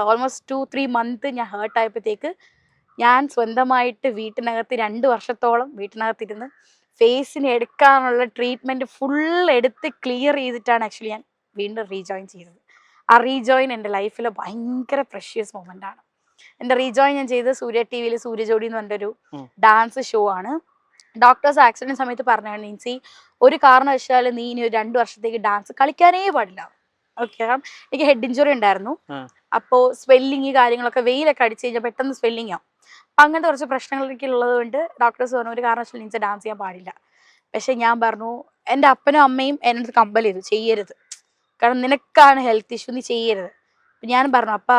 ഓൾമോസ്റ്റ് 2-3 മന്ത് ഞാൻ ഹേർട്ടായപ്പോഴത്തേക്ക് ഞാൻ സ്വന്തമായിട്ട് വീട്ടിനകത്ത് 2 വർഷത്തോളം വീട്ടിനകത്തിരുന്ന് ഫേസിന് എടുക്കാനുള്ള ട്രീറ്റ്മെൻറ്റ് ഫുൾ എടുത്ത് ക്ലിയർ ചെയ്തിട്ടാണ് ആക്ച്വലി ഞാൻ വീണ്ടും റീജോയിൻ ചെയ്തത്. ആ റീജോയിൻ എൻ്റെ ലൈഫിൽ ഭയങ്കര പ്രഷ്യസ് മൊമെൻ്റ് ആണ്. എൻ്റെ റീജോയിൻ ഞാൻ ചെയ്തത് സൂര്യ TV-യിൽ സൂര്യജോടി എന്ന് പറഞ്ഞൊരു ഡാൻസ് ഷോ ആണ്. ഡോക്ടേഴ്സ് ആക്സിഡന്റ് സമയത്ത് പറഞ്ഞാണ് നിൻസി ഒരു കാരണവശാലും നീ ഇനി ഒരു 2 വർഷത്തേക്ക് ഡാൻസ് കളിക്കാനേ പാടില്ല. ഓക്കെ, കാരണം എനിക്ക് ഹെഡ് ഇഞ്ചുറി ഉണ്ടായിരുന്നു. അപ്പോൾ സ്വെല്ലിങ് കാര്യങ്ങളൊക്കെ വെയിലൊക്കെ അടിച്ചു കഴിഞ്ഞാൽ പെട്ടെന്ന് സ്വെല്ലിങ് ആവും. അപ്പം അങ്ങനത്തെ കുറച്ച് പ്രശ്നങ്ങളൊക്കെ ഉള്ളത് കൊണ്ട് ഡോക്ടേഴ്സ് പറഞ്ഞു ഒരു കാരണവശാലും നിൻസി ഡാൻസ് ചെയ്യാൻ പാടില്ല. പക്ഷെ ഞാൻ പറഞ്ഞു, എൻ്റെ അപ്പനും അമ്മയും എന്നെ കമ്പൽ ചെയ്തു ചെയ്യരുത്, കാരണം നിനക്കാണ് ഹെൽത്ത് ഇഷ്യൂ, നീ ചെയ്യരുത്. അപ്പം ഞാൻ പറഞ്ഞു അപ്പ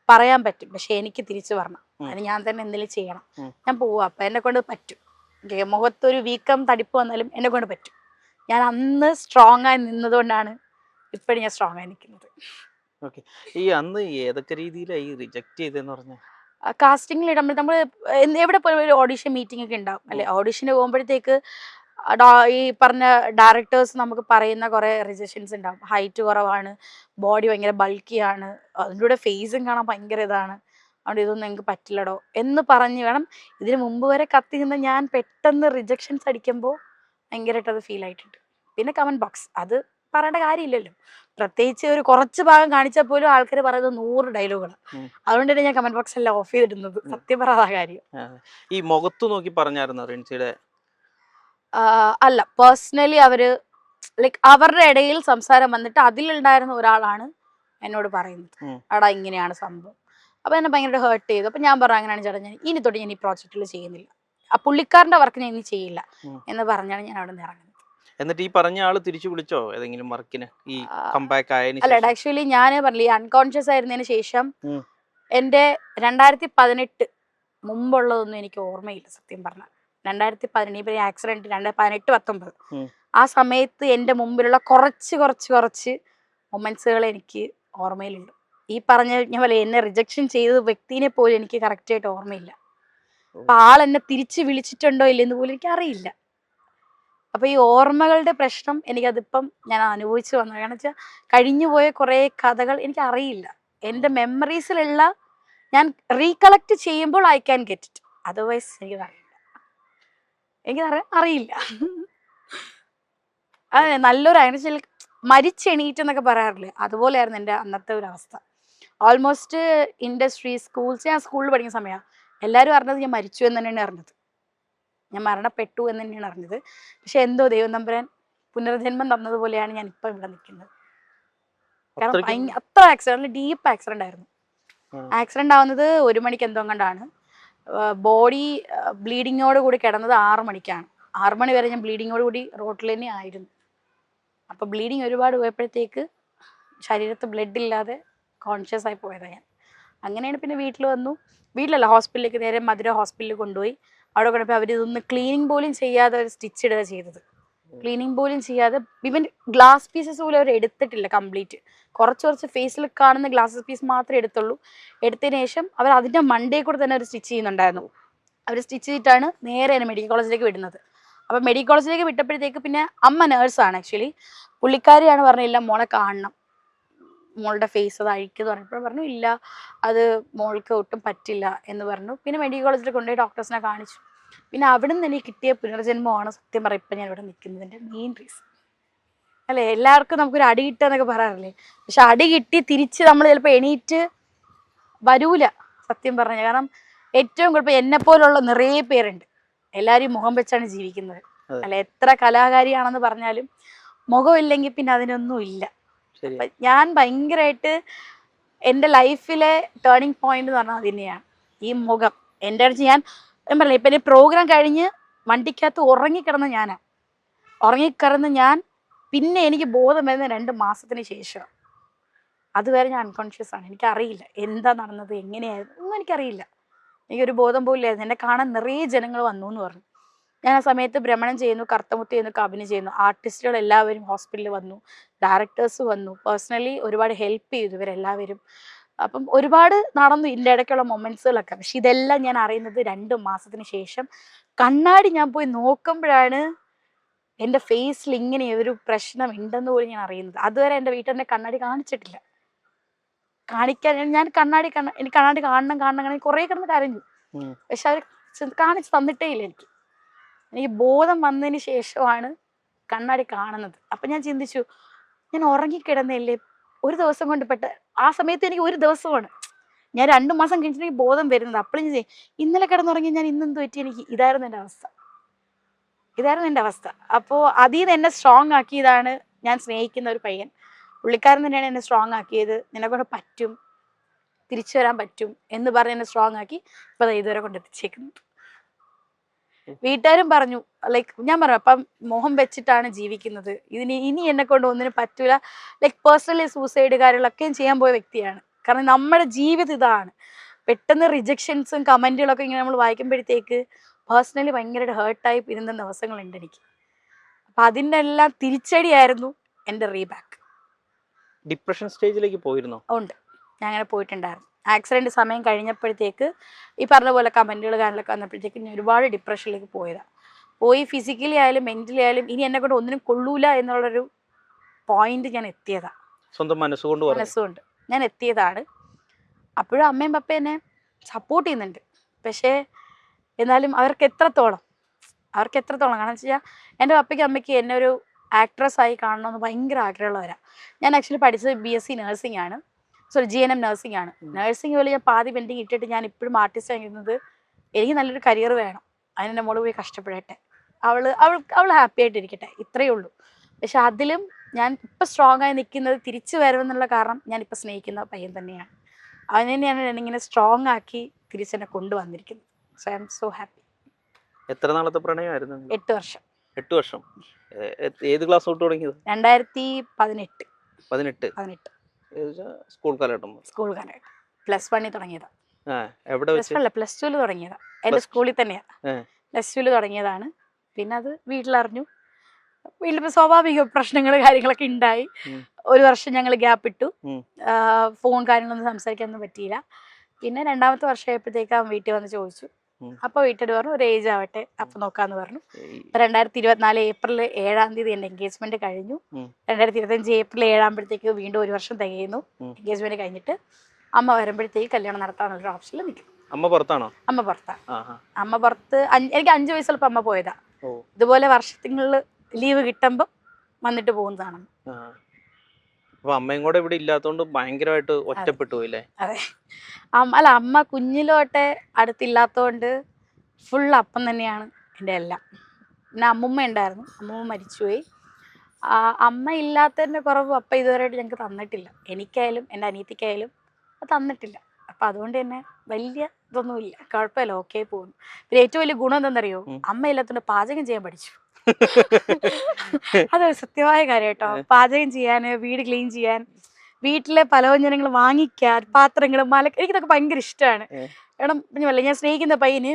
പറയാൻ പറ്റും, പക്ഷെ എനിക്ക് തിരിച്ചു പറഞ്ഞു അതിന് ഞാൻ തന്നെ എന്തെങ്കിലും ചെയ്യണം, ഞാൻ പോവാം, അപ്പം എന്നെ കൊണ്ട് പറ്റും. മുഖത്തൊരു വീക്കം തടിപ്പ് വന്നാലും എന്നെ കൊണ്ട് പറ്റും. ഞാൻ അന്ന് സ്ട്രോങ് ആയി നിന്നതുകൊണ്ടാണ് ഇപ്പോഴും ഞാൻ സ്ട്രോങ് ആയി നിൽക്കുന്നത്. ഈ അന്ന് ഏതൊക്കെ രീതിയിലായി റിജക്ട് ചെയ്തെന്ന് പറഞ്ഞ കാസ്റ്റിംഗിൽ ഇടുമ്പോൾ നമ്മൾ എവിടെ പോലും ഒരു ഓഡിഷൻ മീറ്റിംഗ് ഒക്കെ ഉണ്ടാവും അല്ലെ. ഓഡിഷന് പോകുമ്പോഴത്തേക്ക് ഈ പറഞ്ഞ ഡയറക്ടേഴ്സ് നമുക്ക് പറയുന്ന കുറേ റിജക്ഷൻസ് ഉണ്ടാവും. ഹൈറ്റ് കുറവാണ്, ബോഡി ഭയങ്കര ബൾക്കിയാണ്, അതിൻ്റെ കൂടെ ഫേസും കാണാൻ ഭയങ്കര ഇതാണ്, അതുകൊണ്ട് ഇതൊന്നും എനിക്ക് പറ്റില്ലടോ എന്ന് പറഞ്ഞ് വേണം. ഇതിന് മുമ്പ് വരെ കത്തി നിന്ന് ഞാൻ പെട്ടെന്ന് റിജക്ഷൻസ് അടിക്കുമ്പോൾ ഭയങ്കരമായിട്ട് അത് ഫീൽ ആയിട്ടുണ്ട്. പിന്നെ കമൻറ്റ് ബോക്സ്, അത് പറയേണ്ട കാര്യമില്ലല്ലോ. പ്രത്യേകിച്ച് ഒരു കുറച്ച് ഭാഗം കാണിച്ചാൽ പോലും ആൾക്കാർ പറയുന്നത് 100 ഡയലോഗുകളാണ്. അതുകൊണ്ട് തന്നെ ഞാൻ കമൻറ്റ് ബോക്സ് എല്ലാം ഓഫ് ചെയ്തിടുന്നത്. സത്യം പറയാ കാര്യം. ഈ മുഖത്ത് നോക്കി പറഞ്ഞായിരുന്നു റിൻസിയുടെ? അല്ല, പേഴ്സണലി അവര് ലൈക്ക് അവരുടെ ഇടയിൽ സംസാരം വന്നിട്ട് അതിലുണ്ടായിരുന്ന ഒരാളാണ് എന്നോട് പറയുന്നത്, എടാ ഇങ്ങനെയാണ് സംഭവം. അപ്പൊ എന്നെ ഭയങ്കര ഹേർട്ട് ചെയ്തു. അപ്പൊ ഞാൻ പറഞ്ഞു, അങ്ങനെയാണ് ചേട്ടാ, ഞാൻ ഇനി തൊട്ട് ഞാൻ ഈ പ്രോജക്റ്റിൽ ചെയ്യുന്നില്ല, ആ പുള്ളിക്കാരന്റെ വർക്ക് ഞാൻ ഇനി ചെയ്യില്ല എന്ന് പറഞ്ഞാണ് ഞാൻ അവിടെ നിന്ന് ഇറങ്ങുന്നത്. എന്നിട്ട് ഈ പറഞ്ഞ ആള് തിരിച്ചു വിളിച്ചോ ഏതെങ്കിലും വർക്കിന് ഈ കംബാക്ക് ആയതിനു? അല്ല, ആക്ച്വലി ഞാൻ പറഞ്ഞില്ലേ, അൺകോൺഷ്യസ് ആയിരുന്നതിന് ശേഷം എന്റെ 2018 മുമ്പുള്ളതൊന്നും എനിക്ക് ഓർമ്മയില്ല സത്യം പറഞ്ഞാൽ. 2018 ഇപ്പൊ ആക്സിഡന്റ് 2018-19 ആ സമയത്ത് എന്റെ മുമ്പിലുള്ള കുറച്ച് മൊമെന്റ്സുകൾ എനിക്ക് ഓർമ്മയിലുണ്ട്. ഈ പറഞ്ഞ ഞാൻ പറയാം, എന്നെ റിജക്ഷൻ ചെയ്ത വ്യക്തിനെ പോലും എനിക്ക് കറക്റ്റ് ആയിട്ട് ഓർമ്മയില്ല. അപ്പൊ ആളെന്നെ തിരിച്ച് വിളിച്ചിട്ടുണ്ടോ ഇല്ലെന്ന് പോലും എനിക്ക് അറിയില്ല. അപ്പൊ ഈ ഓർമ്മകളുടെ പ്രശ്നം എനിക്കതിപ്പം ഞാൻ അനുഭവിച്ചു വന്നു. കാരണം വെച്ചാൽ കഴിഞ്ഞുപോയ കുറെ കഥകൾ എനിക്ക് അറിയില്ല. എന്റെ മെമ്മറീസിലുള്ള ഞാൻ റീകളക്ട് ചെയ്യുമ്പോൾ I can get it, otherwise അറിയില്ല. അതെ, നല്ലൊരു അതിന് മരിച്ചെണീറ്റ് എന്നൊക്കെ പറയാറില്ലേ, അതുപോലെയായിരുന്നു എൻ്റെ അന്നത്തെ ഒരു അവസ്ഥ. ഓൾമോസ്റ്റ് ഇൻഡസ്ട്രി, സ്കൂൾസ്, ഞാൻ സ്കൂളിൽ പഠിക്കുന്ന സമയമാണ് എല്ലാവരും അറിഞ്ഞത് ഞാൻ മരിച്ചു എന്ന് തന്നെയാണ് അറിഞ്ഞത്, ഞാൻ മരണപ്പെട്ടു എന്ന് തന്നെയാണ് അറിഞ്ഞത്. പക്ഷെ എന്തോ ദൈവം തമ്പുരാൻ പുനർജന്മം തന്നതുപോലെയാണ് ഞാൻ ഇപ്പം ഇവിടെ നിൽക്കുന്നത്. കാരണം അത്ര ആക്സിഡന്റ്, ഡീപ്പ് ആക്സിഡന്റ് ആയിരുന്നു. ആക്സിഡന്റ് ആവുന്നത് 1 മണിക്ക് എന്തോ കണ്ടാണ്. ബോഡി ബ്ലീഡിങ്ങോട് കൂടി കിടന്നത് 6 മണിക്കാണ്. 6 മണി വരെ ഞാൻ ബ്ലീഡിങ്ങോട് കൂടി റോട്ടിൽ തന്നെ ആയിരുന്നു. അപ്പോൾ ബ്ലീഡിങ് ഒരുപാട് പോയപ്പോഴത്തേക്ക് ശരീരത്ത് ബ്ലഡ് ഇല്ലാതെ കോൺഷ്യസ് ആയി പോയതാണ് ഞാൻ. അങ്ങനെയാണ് പിന്നെ വീട്ടിൽ വന്നു. വീട്ടിലല്ല, ഹോസ്പിറ്റലിലേക്ക് നേരെ മധുര ഹോസ്പിറ്റലിൽ കൊണ്ടുപോയി. അവിടെ കൊണ്ടുപോയി അവർ ഇതൊന്ന് ക്ലീനിങ് പോലും ചെയ്യാതെ ഒരു സ്റ്റിച്ച് ഇടുക ചെയ്തത്. ക്ലീനിങ് പോലും ചെയ്യാതെ, ഇവൻ ഗ്ലാസ് പീസസ് പോലും അവർ എടുത്തിട്ടില്ല കംപ്ലീറ്റ്. കുറച്ച് ഫേസിൽ കാണുന്ന ഗ്ലാസ് പീസ് മാത്രമേ എടുത്തുള്ളൂ. എടുത്തതിന് ശേഷം അവർ അതിൻ്റെ മണ്ടേ കൂടെ തന്നെ ഒരു സ്റ്റിച്ച് ചെയ്യുന്നുണ്ടായിരുന്നു. അവർ സ്റ്റിച്ച് ചെയ്തിട്ടാണ് നേരെ എന്നെ മെഡിക്കൽ കോളേജിലേക്ക് വിടുന്നത്. അപ്പം മെഡിക്കൽ കോളേജിലേക്ക് വിട്ടപ്പോഴത്തേക്ക് പിന്നെ അമ്മ നേഴ്സാണ് ആക്ച്വലി, പുള്ളിക്കാരിയാണ് പറഞ്ഞില്ല മോളെ കാണണം, മോളുടെ ഫേസ് അത് അഴിക്കെന്ന് പറഞ്ഞപ്പോൾ പറഞ്ഞു ഇല്ല, അത് മോൾക്ക് ഒട്ടും പറ്റില്ല എന്ന് പറഞ്ഞു. പിന്നെ മെഡിക്കൽ കോളേജിൽ കൊണ്ടുപോയി ഡോക്ടേഴ്സിനെ കാണിച്ചു. പിന്നെ അവിടെ നിന്ന് എനിക്ക് കിട്ടിയ പുനർജന്മമാണ് സത്യം പറയാം ഇപ്പം ഞാൻ ഇവിടെ നിൽക്കുന്നതിൻ്റെ മെയിൻ റീസൺ. അല്ലേ, എല്ലാവർക്കും നമുക്കൊരു അടി കിട്ടുക എന്നൊക്കെ പറയാറില്ലേ, പക്ഷെ അടി കിട്ടി തിരിച്ച് നമ്മൾ ചിലപ്പോൾ എണീറ്റ് വരൂല സത്യം പറഞ്ഞ. കാരണം ഏറ്റവും കുഴപ്പം എന്നെപ്പോലുള്ള നിറയെ പേരുണ്ട്, എല്ലാവരും മുഖം വെച്ചാണ് ജീവിക്കുന്നത്. അല്ല, എത്ര കലാകാരിയാണെന്ന് പറഞ്ഞാലും മുഖമില്ലെങ്കിൽ പിന്നെ അതിനൊന്നും ഇല്ല. അപ്പൊ ഞാൻ ഭയങ്കരമായിട്ട് എൻ്റെ ലൈഫിലെ ടേണിംഗ് പോയിന്റ് എന്ന് പറഞ്ഞാൽ അത് തന്നെയാണ് ഈ മുഖം. എൻ്റെ അടുത്ത് ഞാൻ പറയില്ല, ഇപ്പം എൻ്റെ പ്രോഗ്രാം കഴിഞ്ഞ് വണ്ടിക്കകത്ത് ഉറങ്ങിക്കിടന്ന് ഞാൻ പിന്നെ എനിക്ക് ബോധം വരുന്ന 2 മാസത്തിന് ശേഷം. അതുവരെ ഞാൻ അൺകോൺഷ്യസ് ആണ്, എനിക്കറിയില്ല എന്താ നടന്നത്, എങ്ങനെയായിരുന്നു ഒന്നും എനിക്കറിയില്ല. എനിക്കൊരു ബോധം പോലും ഇല്ലായിരുന്നു. എന്നെ കാണാൻ നിറയെ ജനങ്ങൾ വന്നു എന്ന് പറഞ്ഞു. ഞാൻ ആ സമയത്ത് ഭ്രമണം ചെയ്യുന്നു, കറുത്തമുത്ത് ചെയ്യുന്നു, കബിന് ചെയ്യുന്നു. ആർട്ടിസ്റ്റുകൾ എല്ലാവരും ഹോസ്പിറ്റലിൽ വന്നു, ഡയറക്ടേഴ്സ് വന്നു, പേഴ്സണലി ഒരുപാട് ഹെൽപ്പ് ചെയ്തു ഇവരെല്ലാവരും. അപ്പം ഒരുപാട് നടന്നു ഇതിൻ്റെ ഇടയ്ക്കുള്ള മൊമെന്റ്സുകളൊക്കെ. പക്ഷെ ഇതെല്ലാം ഞാൻ അറിയുന്നത് 2 മാസത്തിന് ശേഷം. കണ്ണാടി ഞാൻ പോയി നോക്കുമ്പോഴാണ് എൻ്റെ ഫേസിൽ ഇങ്ങനെ ഒരു പ്രശ്നം ഉണ്ടെന്ന് പോലും ഞാൻ അറിയുന്നത്. അതുവരെ എൻ്റെ വീട്ടിൽ എന്നെ കണ്ണാടി കാണിച്ചിട്ടില്ല. കാണിക്കാൻ ഞാൻ എനിക്ക് കണ്ണാടി കാണണം കുറേ കിടന്ന് കരഞ്ഞു. പക്ഷെ അവർ കാണിച്ച് തന്നിട്ടേ ഇല്ല എനിക്ക്. എനിക്ക് ബോധം വന്നതിന് ശേഷമാണ് കണ്ണാടി കാണുന്നത്. അപ്പം ഞാൻ ചിന്തിച്ചു, ഞാൻ ഉറങ്ങിക്കിടന്നല്ലേ ഒരു ദിവസം കൊണ്ട് ആ സമയത്ത് എനിക്ക് ഒരു ദിവസമാണ്, ഞാൻ 2 മാസം കഴിഞ്ഞിട്ട് എനിക്ക് ബോധം വരുന്നത്. അപ്പോഴും ഞാൻ ഇന്നലെ കിടന്നുറങ്ങി ഞാൻ ഇന്നെന്ത് പറ്റി, എനിക്ക് ഇതായിരുന്നു എൻ്റെ അവസ്ഥ. അപ്പോൾ അതിൽ നിന്ന് എന്നെ സ്ട്രോങ് ആക്കിയതാണ് ഞാൻ സ്നേഹിക്കുന്ന ഒരു പയ്യൻ. പുള്ളിക്കാരൻ തന്നെയാണ് എന്നെ സ്ട്രോങ് ആക്കിയത്. നിന്നെക്കൊണ്ട് പറ്റും, തിരിച്ചു വരാൻ പറ്റും എന്ന് പറഞ്ഞ് എന്നെ സ്ട്രോങ് ആക്കി ഇപ്പം ഇതുവരെ കൊണ്ടെത്തിച്ചേക്കുന്നത്. വീട്ടുകാരും പറഞ്ഞു, ലൈക്ക് ഞാൻ പറഞ്ഞു അപ്പം മോഹം വെച്ചിട്ടാണ് ജീവിക്കുന്നത്, ഇനി എന്നെ കൊണ്ട് ഒന്നിനും പറ്റൂല. ലൈക്ക് പേഴ്സണലി സൂസൈഡ് കാര്യങ്ങളൊക്കെയും ചെയ്യാൻ പോയ വ്യക്തിയാണ്. കാരണം നമ്മുടെ ജീവിതം ഇതാണ്. പെട്ടെന്ന് റിജക്ഷൻസും കമന്റുകളൊക്കെ ഇങ്ങനെ നമ്മൾ വായിക്കുമ്പോഴത്തേക്ക് പേഴ്സണലി ഭയങ്കരമായിട്ട് ഹേർട്ടായി ഇരുന്ന ദിവസങ്ങളുണ്ട് എനിക്ക്. അപ്പം അതിൻ്റെ എല്ലാം തിരിച്ചടിയായിരുന്നു എൻ്റെ റീബാക്ക്. ഡിപ്രഷൻ സ്റ്റേജിലേക്ക് പോയിരുന്നോ? ഉണ്ട്, ഞാൻ അങ്ങനെ പോയിട്ടുണ്ടായിരുന്നു. ആക്സിഡൻറ്റ് സമയം കഴിഞ്ഞപ്പോഴത്തേക്ക് ഈ പറഞ്ഞ പോലെ കമൻറ്റുകൾ കാര്യങ്ങളൊക്കെ വന്നപ്പോഴത്തേക്ക് ഞാൻ ഒരുപാട് ഡിപ്രഷനിലേക്ക് പോയതാണ്. പോയി ഫിസിക്കലി ആയാലും മെന്റലി ആയാലും ഇനി എന്നെ കൊണ്ട് ഒന്നിനും കൊള്ളൂല എന്നുള്ളൊരു പോയിന്റ് ഞാൻ എത്തിയതാണ്. സ്വന്തം മനസ്സുകൊണ്ട് ഞാൻ എത്തിയതാണ്. അപ്പോഴും അമ്മയും പപ്പയും എന്നെ സപ്പോർട്ട് ചെയ്യുന്നുണ്ട്. പക്ഷേ എന്നാലും അവർക്ക് എത്രത്തോളം കാരണം വെച്ച് കഴിഞ്ഞാൽ എൻ്റെ പപ്പയ്ക്കും അമ്മയ്ക്ക് എന്നെ ഒരു ആക്ട്രസ് ആയി കാണണമെന്ന് ഭയങ്കര ആഗ്രഹമുള്ളവരാണ്. ഞാൻ ആക്ച്വലി പഠിച്ചത് BSc നഴ്സിംഗ് ആണ്, GNM നഴ്സിംഗ് ആണ്. നഴ്സിംഗ് പോലെ ഞാൻ പാതി പെൻഡിങ് ഇട്ടിട്ട് ഞാൻ ഇപ്പോഴും ആർട്ടിസ്റ്റ് ആയിരുന്നത്. എനിക്ക് നല്ലൊരു കരിയർ വേണം, അതിനെൻ്റെ മോള് പോയി കഷ്ടപ്പെടട്ടെ, അവൾ ഹാപ്പി ആയിട്ടിരിക്കട്ടെ, ഇത്രയേ ഉള്ളൂ. പക്ഷെ അതിലും ഞാൻ ഇപ്പം സ്ട്രോങ് ആയി നിൽക്കുന്നത് തിരിച്ചു വരുമെന്നുള്ള കാരണം ഞാനിപ്പോൾ സ്നേഹിക്കുന്ന പയ്യൻ തന്നെയാണ്. അവനെ തന്നെയാണ് ഇങ്ങനെ സ്ട്രോങ് ആക്കി തിരിച്ചെന്നെ കൊണ്ടുവന്നിരിക്കുന്നത്. So I M so happy. എത്ര നാളത്തെ പ്രണയമായിരുന്നു? 8 വർഷം. 8 വർഷം. ഏത് ക്ലാസ് തൊട്ട് തുടങ്ങിയത്? 2018. സ്കൂൾ കാലഘട്ടം. +1 തുടങ്ങിയതാ. എവിടെ വെച്ച്? +2 തുടങ്ങിയതാ. എൻ്റെ സ്കൂളിൽ തന്നെയാ. +2 തുടങ്ങിയതാണ്. പിന്നെ അത് വീട്ടിലറിഞ്ഞു. വീട്ടിലിപ്പോൾ സ്വാഭാവിക പ്രശ്നങ്ങൾ കാര്യങ്ങളൊക്കെ ഉണ്ടായി. 1 വർഷം ഞങ്ങൾ ഗ്യാപ്പ് ഇട്ടു. ഫോൺ കാര്യങ്ങളൊന്നും സംസാരിക്കാനൊന്നും പറ്റിയില്ല. പിന്നെ 2ാമത്തെ വർഷമായപ്പോഴത്തേക്ക് അവൻ വീട്ടിൽ വന്ന് ചോദിച്ചു. അപ്പോൾ വീട്ടിൽ പറഞ്ഞു ഒരു ഏജ് ആവട്ടെ അപ്പം നോക്കാമെന്ന് പറഞ്ഞു. 2024 ഏപ്രിൽ 7-ാം തീയതി എൻ്റെ എൻഗേജ്മെന്റ് കഴിഞ്ഞു. 2025 ഏപ്രിൽ 7 ആകുമ്പോഴത്തേക്ക് വീണ്ടും 1 വർഷം തികയുന്നു. എൻഗേജ്മെന്റ് കഴിഞ്ഞിട്ട് അമ്മ വരുമ്പോഴത്തേക്ക് കല്യാണം നടത്താനുള്ളൊരു ഓപ്ഷനിൽ നിൽക്കും. അമ്മ പുറത്താണോ? അമ്മ പുറത്ത്. എനിക്ക് 5 വയസ്സുള്ളപ്പോൾ അമ്മ പോയതാ. ഇതുപോലെ വർഷങ്ങളിൽ ലീവ് കിട്ടുമ്പോൾ വന്നിട്ട് പോകുന്നതാണ്. അപ്പൊ അമ്മയും കൂടെ ഇവിടെ ഇല്ലാത്തതുകൊണ്ട് ഭയങ്കരമായിട്ട് ഒറ്റപ്പെട്ടു പോയില്ലേ? അതെ. അല്ല, അമ്മ കുഞ്ഞിലോട്ടെ അടുത്തില്ലാത്തതുകൊണ്ട് ഫുൾ അപ്പം തന്നെയാണ് എൻ്റെ എല്ലാം. പിന്നെ അമ്മുമ്മ ഉണ്ടായിരുന്നു, അമ്മുമ്മ മരിച്ചുപോയി. അമ്മ ഇല്ലാത്തതിൻ്റെ കുറവ് അപ്പം ഇതുവരെയായിട്ട് ഞങ്ങൾക്ക് തന്നിട്ടില്ല. എനിക്കായാലും എൻ്റെ അനിയത്തിക്കായാലും തന്നിട്ടില്ല. അപ്പം അതുകൊണ്ട് തന്നെ വലിയ ഇതൊന്നുമില്ല, കുഴപ്പമില്ല, ഓക്കെ പോകുന്നു. പിന്നെ ഏറ്റവും വലിയ ഗുണം എന്താണെന്നറിയോ? അമ്മ ഇല്ലാത്തതുകൊണ്ട് പാചകം ചെയ്യാൻ പഠിച്ചു. അതൊരു സത്യമായ കാര്യം കേട്ടോ. പാചകം ചെയ്യാൻ, വീട് ക്ലീൻ ചെയ്യാൻ, വീട്ടിലെ പലവ്യഞ്ജനങ്ങൾ വാങ്ങിക്കാൻ, പാത്രങ്ങൾ എനിക്കിതൊക്കെ ഭയങ്കര ഇഷ്ടമാണ്. കാരണം ഞാൻ സ്നേഹിക്കുന്ന പയ്യന്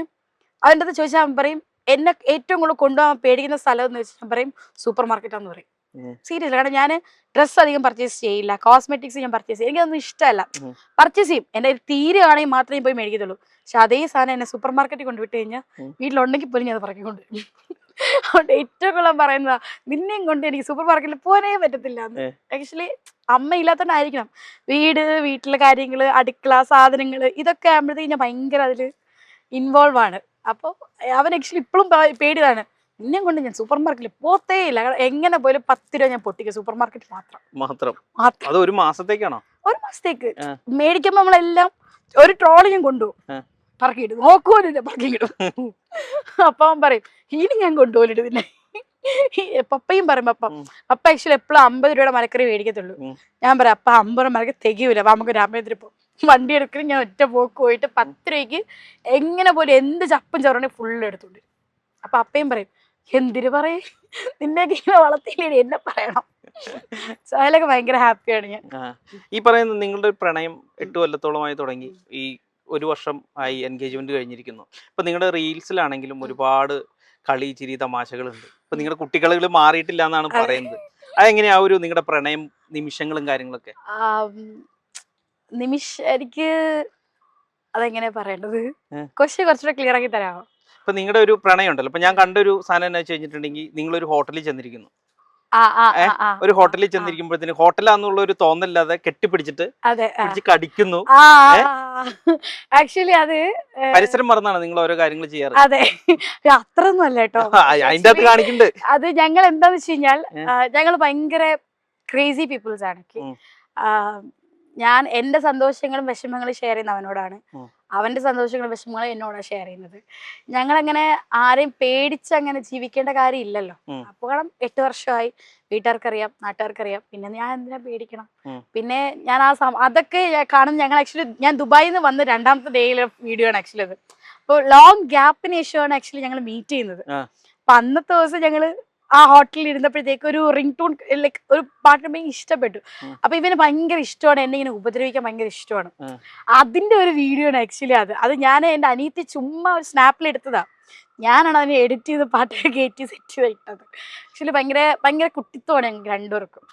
അവൻ്റെ അടുത്ത് ചോദിച്ചാൽ അവൻ പറയും എന്നെ ഏറ്റവും കൂടുതൽ കൊണ്ടുപോകാൻ പേടിക്കുന്ന സ്ഥലം എന്ന് വെച്ചാൽ ഞാൻ പറയും സൂപ്പർ മാർക്കറ്റാന്ന് പറയും. സീരിയസ്. കാരണം ഞാൻ ഡ്രസ്സ് അധികം പർച്ചേസ് ചെയ്യില്ല, കോസ്മെറ്റിക്സ് ഞാൻ പർച്ചേസ് ചെയ്യും, എനിക്കതൊന്നും ഇഷ്ടമല്ല. പർച്ചേസ് ചെയ്യും, എൻ്റെ തീരെ ആണെങ്കിൽ മാത്രമേ പോയി മേടിക്കത്തുള്ളൂ. പക്ഷെ അതേ സാധനം എന്നെ സൂപ്പർ മാർക്കറ്റിൽ കൊണ്ടുവിട്ട് കഴിഞ്ഞാൽ വീട്ടിലുണ്ടെങ്കിൽ പോലും ഞാൻ പറക്കിക്കൊണ്ട് വരും. അതുകൊണ്ട് ഏറ്റവും കൂടുതൽ പറയുന്നതാ നിന്നെയും കൊണ്ട് എനിക്ക് സൂപ്പർ മാർക്കറ്റിൽ പോകാനേ പറ്റത്തില്ല. ആക്ച്വലി അമ്മ ഇല്ലാത്തതുകൊണ്ടായിരിക്കണം. വീട്ടിലെ കാര്യങ്ങൾ, അടുക്കള സാധനങ്ങൾ, ഇതൊക്കെ ആകുമ്പോഴത്തേക്ക് ഞാൻ ഭയങ്കര അതിൽ ഇൻവോൾവ് ആണ്. അപ്പോൾ അവൻ ആക്ച്വലി ഇപ്പോഴും പേടിയാണ്, നിന്നെ കൊണ്ട് ഞാൻ സൂപ്പർ മാർക്കറ്റിൽ പോത്തേ ഇല്ല. എങ്ങനെ പോലും 10 രൂപ ഞാൻ പൊട്ടിക്കും സൂപ്പർ മാർക്കറ്റിൽ മാത്രം. അത് 1 മാസത്തേക്കാണോ? 1 മാസത്തേക്ക് മേടിക്കുമ്പോൾ നമ്മളെല്ലാം ഒരു ട്രോളി ഞാൻ കൊണ്ടുപോകും, പറക്കിയിടും, നോക്കുപോലില്ല, പറക്കിയിടും. അപ്പൊ അവൻ പറയും ഇനി ഞാൻ കൊണ്ടുപോലിട്ട്. പിന്നെ പപ്പയും പറയും, പപ്പ ആക്ച്വലി എപ്പോഴും 50 രൂപയുടെ മലക്കറി മേടിക്കത്തുള്ളൂ. ഞാൻ പറയാം അപ്പ 50 രൂപ മലക്കറി തികയൂല, അപ്പൊ നമുക്ക് രാമേന്ദ്രൻ പോകും. വണ്ടി എടുക്കണം, ഞാൻ ഒറ്റ പോക്ക് പോയിട്ട് 10 രൂപയ്ക്ക് എങ്ങനെ പോലും എന്ത് ചപ്പും ചോറണേ ഫുള്ള് എടുത്തോണ്ട്. അപ്പൊ അപ്പയും പറയും എന്തിനു പറയും, നിന്നെയൊക്കെ ഇങ്ങനെ വളർത്തിയില്ലേ, എന്നെ പറയണം. അതിലൊക്കെ ഭയങ്കര ഹാപ്പിയാണ് ഞാൻ. ഈ പറയുന്ന നിങ്ങളുടെ പ്രണയം 8 കൊല്ലത്തോളമായി തുടങ്ങി, ഈ 1 വർഷം ആയി എൻഗേജ്മെന്റ് കഴിഞ്ഞിരിക്കുന്നു. ഇപ്പൊ നിങ്ങളുടെ റീൽസിലാണെങ്കിലും ഒരുപാട് കളി, ചിരി, തമാശകളുണ്ട്. ഇപ്പൊ നിങ്ങളുടെ കുട്ടികളിൽ മാറിയിട്ടില്ല എന്നാണ് പറയുന്നത്. അതെങ്ങനെയാ ഒരു നിങ്ങളുടെ പ്രണയം നിമിഷങ്ങളും കാര്യങ്ങളൊക്കെ? എനിക്ക് അതെങ്ങനെയാ പറയേണ്ടത്, കുറച്ചുകൂടെ ക്ലിയർ ആക്കി തരാമോ? ഇപ്പൊ നിങ്ങളുടെ ഒരു പ്രണയം ഉണ്ടല്ലോ. ഇപ്പൊ ഞാൻ കണ്ടൊരു സാധനം എന്ന് വെച്ച് കഴിഞ്ഞിട്ടുണ്ടെങ്കിൽ നിങ്ങളൊരു ഹോട്ടലിൽ ചെന്നിരിക്കുന്നു. ഒരു ഹോട്ടലിൽ ചെന്നിരിക്കുമ്പോഴത്തേന് ഹോട്ടലാന്നുള്ള ഒരു തോന്നല്ലാതെ കെട്ടിപ്പിടിച്ചിട്ട് കടിക്കുന്നു. ആക്ച്വലി അത് പരിസരം മറന്നാണ് നിങ്ങൾ ഓരോ കാര്യങ്ങൾ ചെയ്യാറ്. അതെ, അത്രയൊന്നും അല്ല കേട്ടോ. അതിന്റെ അകത്ത് കാണിക്കുന്നുണ്ട്. അത് ഞങ്ങൾ എന്താന്ന് വെച്ച് കഴിഞ്ഞാൽ ഞങ്ങൾ ഭയങ്കര ക്രേസി പീപ്പിൾസ് ആണ്. ഞാൻ എന്റെ സന്തോഷങ്ങളും വിഷമങ്ങളും ഷെയർ ചെയ്യുന്ന അവനോടാണ്, അവന്റെ സന്തോഷങ്ങളും വിഷമങ്ങളും എന്നോടാണ് ഷെയർ ചെയ്യുന്നത്. ഞങ്ങളങ്ങനെ ആരെയും പേടിച്ച് അങ്ങനെ ജീവിക്കേണ്ട കാര്യം ഇല്ലല്ലോ. അപ്പൊ കാരണം 8 വർഷമായി, വീട്ടുകാർക്കറിയാം, നാട്ടുകാർക്കറിയാം, പിന്നെ ഞാൻ എന്തിനാ പേടിക്കണം? പിന്നെ ഞാൻ അതൊക്കെ കാണും. ഞങ്ങൾ ആക്ച്വലി ഞാൻ ദുബായിൽ നിന്ന് വന്ന് 2ാമത്തെ ഡേയിലെ വീഡിയോ ആണ് ആക്ച്വലി അത്. അപ്പോൾ ലോങ് ഗ്യാപ്പിന് ശേഷമാണ് ആക്ച്വലി ഞങ്ങൾ മീറ്റ് ചെയ്യുന്നത്. അപ്പൊ അന്നത്തെ ദിവസം ഞങ്ങള് ആ ഹോട്ടലിൽ ഇരുന്നപ്പോഴത്തേക്ക് ഒരു റിംഗ് ടൂൺ ലൈക്ക് ഒരു പാട്ട് ഭയങ്കര ഇഷ്ടപ്പെട്ടു. അപ്പൊ ഇവന് ഭയങ്കര ഇഷ്ടമാണ്, എന്നെ ഇങ്ങനെ ഉപദ്രവിക്കാൻ ഭയങ്കര ഇഷ്ടമാണ്. അതിന്റെ ഒരു വീഡിയോ ആണ് ആക്ച്വലി അത്. ഞാൻ എന്റെ അനിയത്തി ചുമ്മാ ഒരു സ്നാപ്പിൽ എടുത്തതാ. ഞാനാണ് അതിനെ എഡിറ്റ് ചെയ്ത് പാട്ടൊക്കെ കയറ്റി സെറ്റ് ചെയ്ത് ഇട്ടത്. ആക്ച്വലി ഭയങ്കര കുട്ടിത്വമാണ് ഞങ്ങൾക്ക് രണ്ടുപേർക്കും.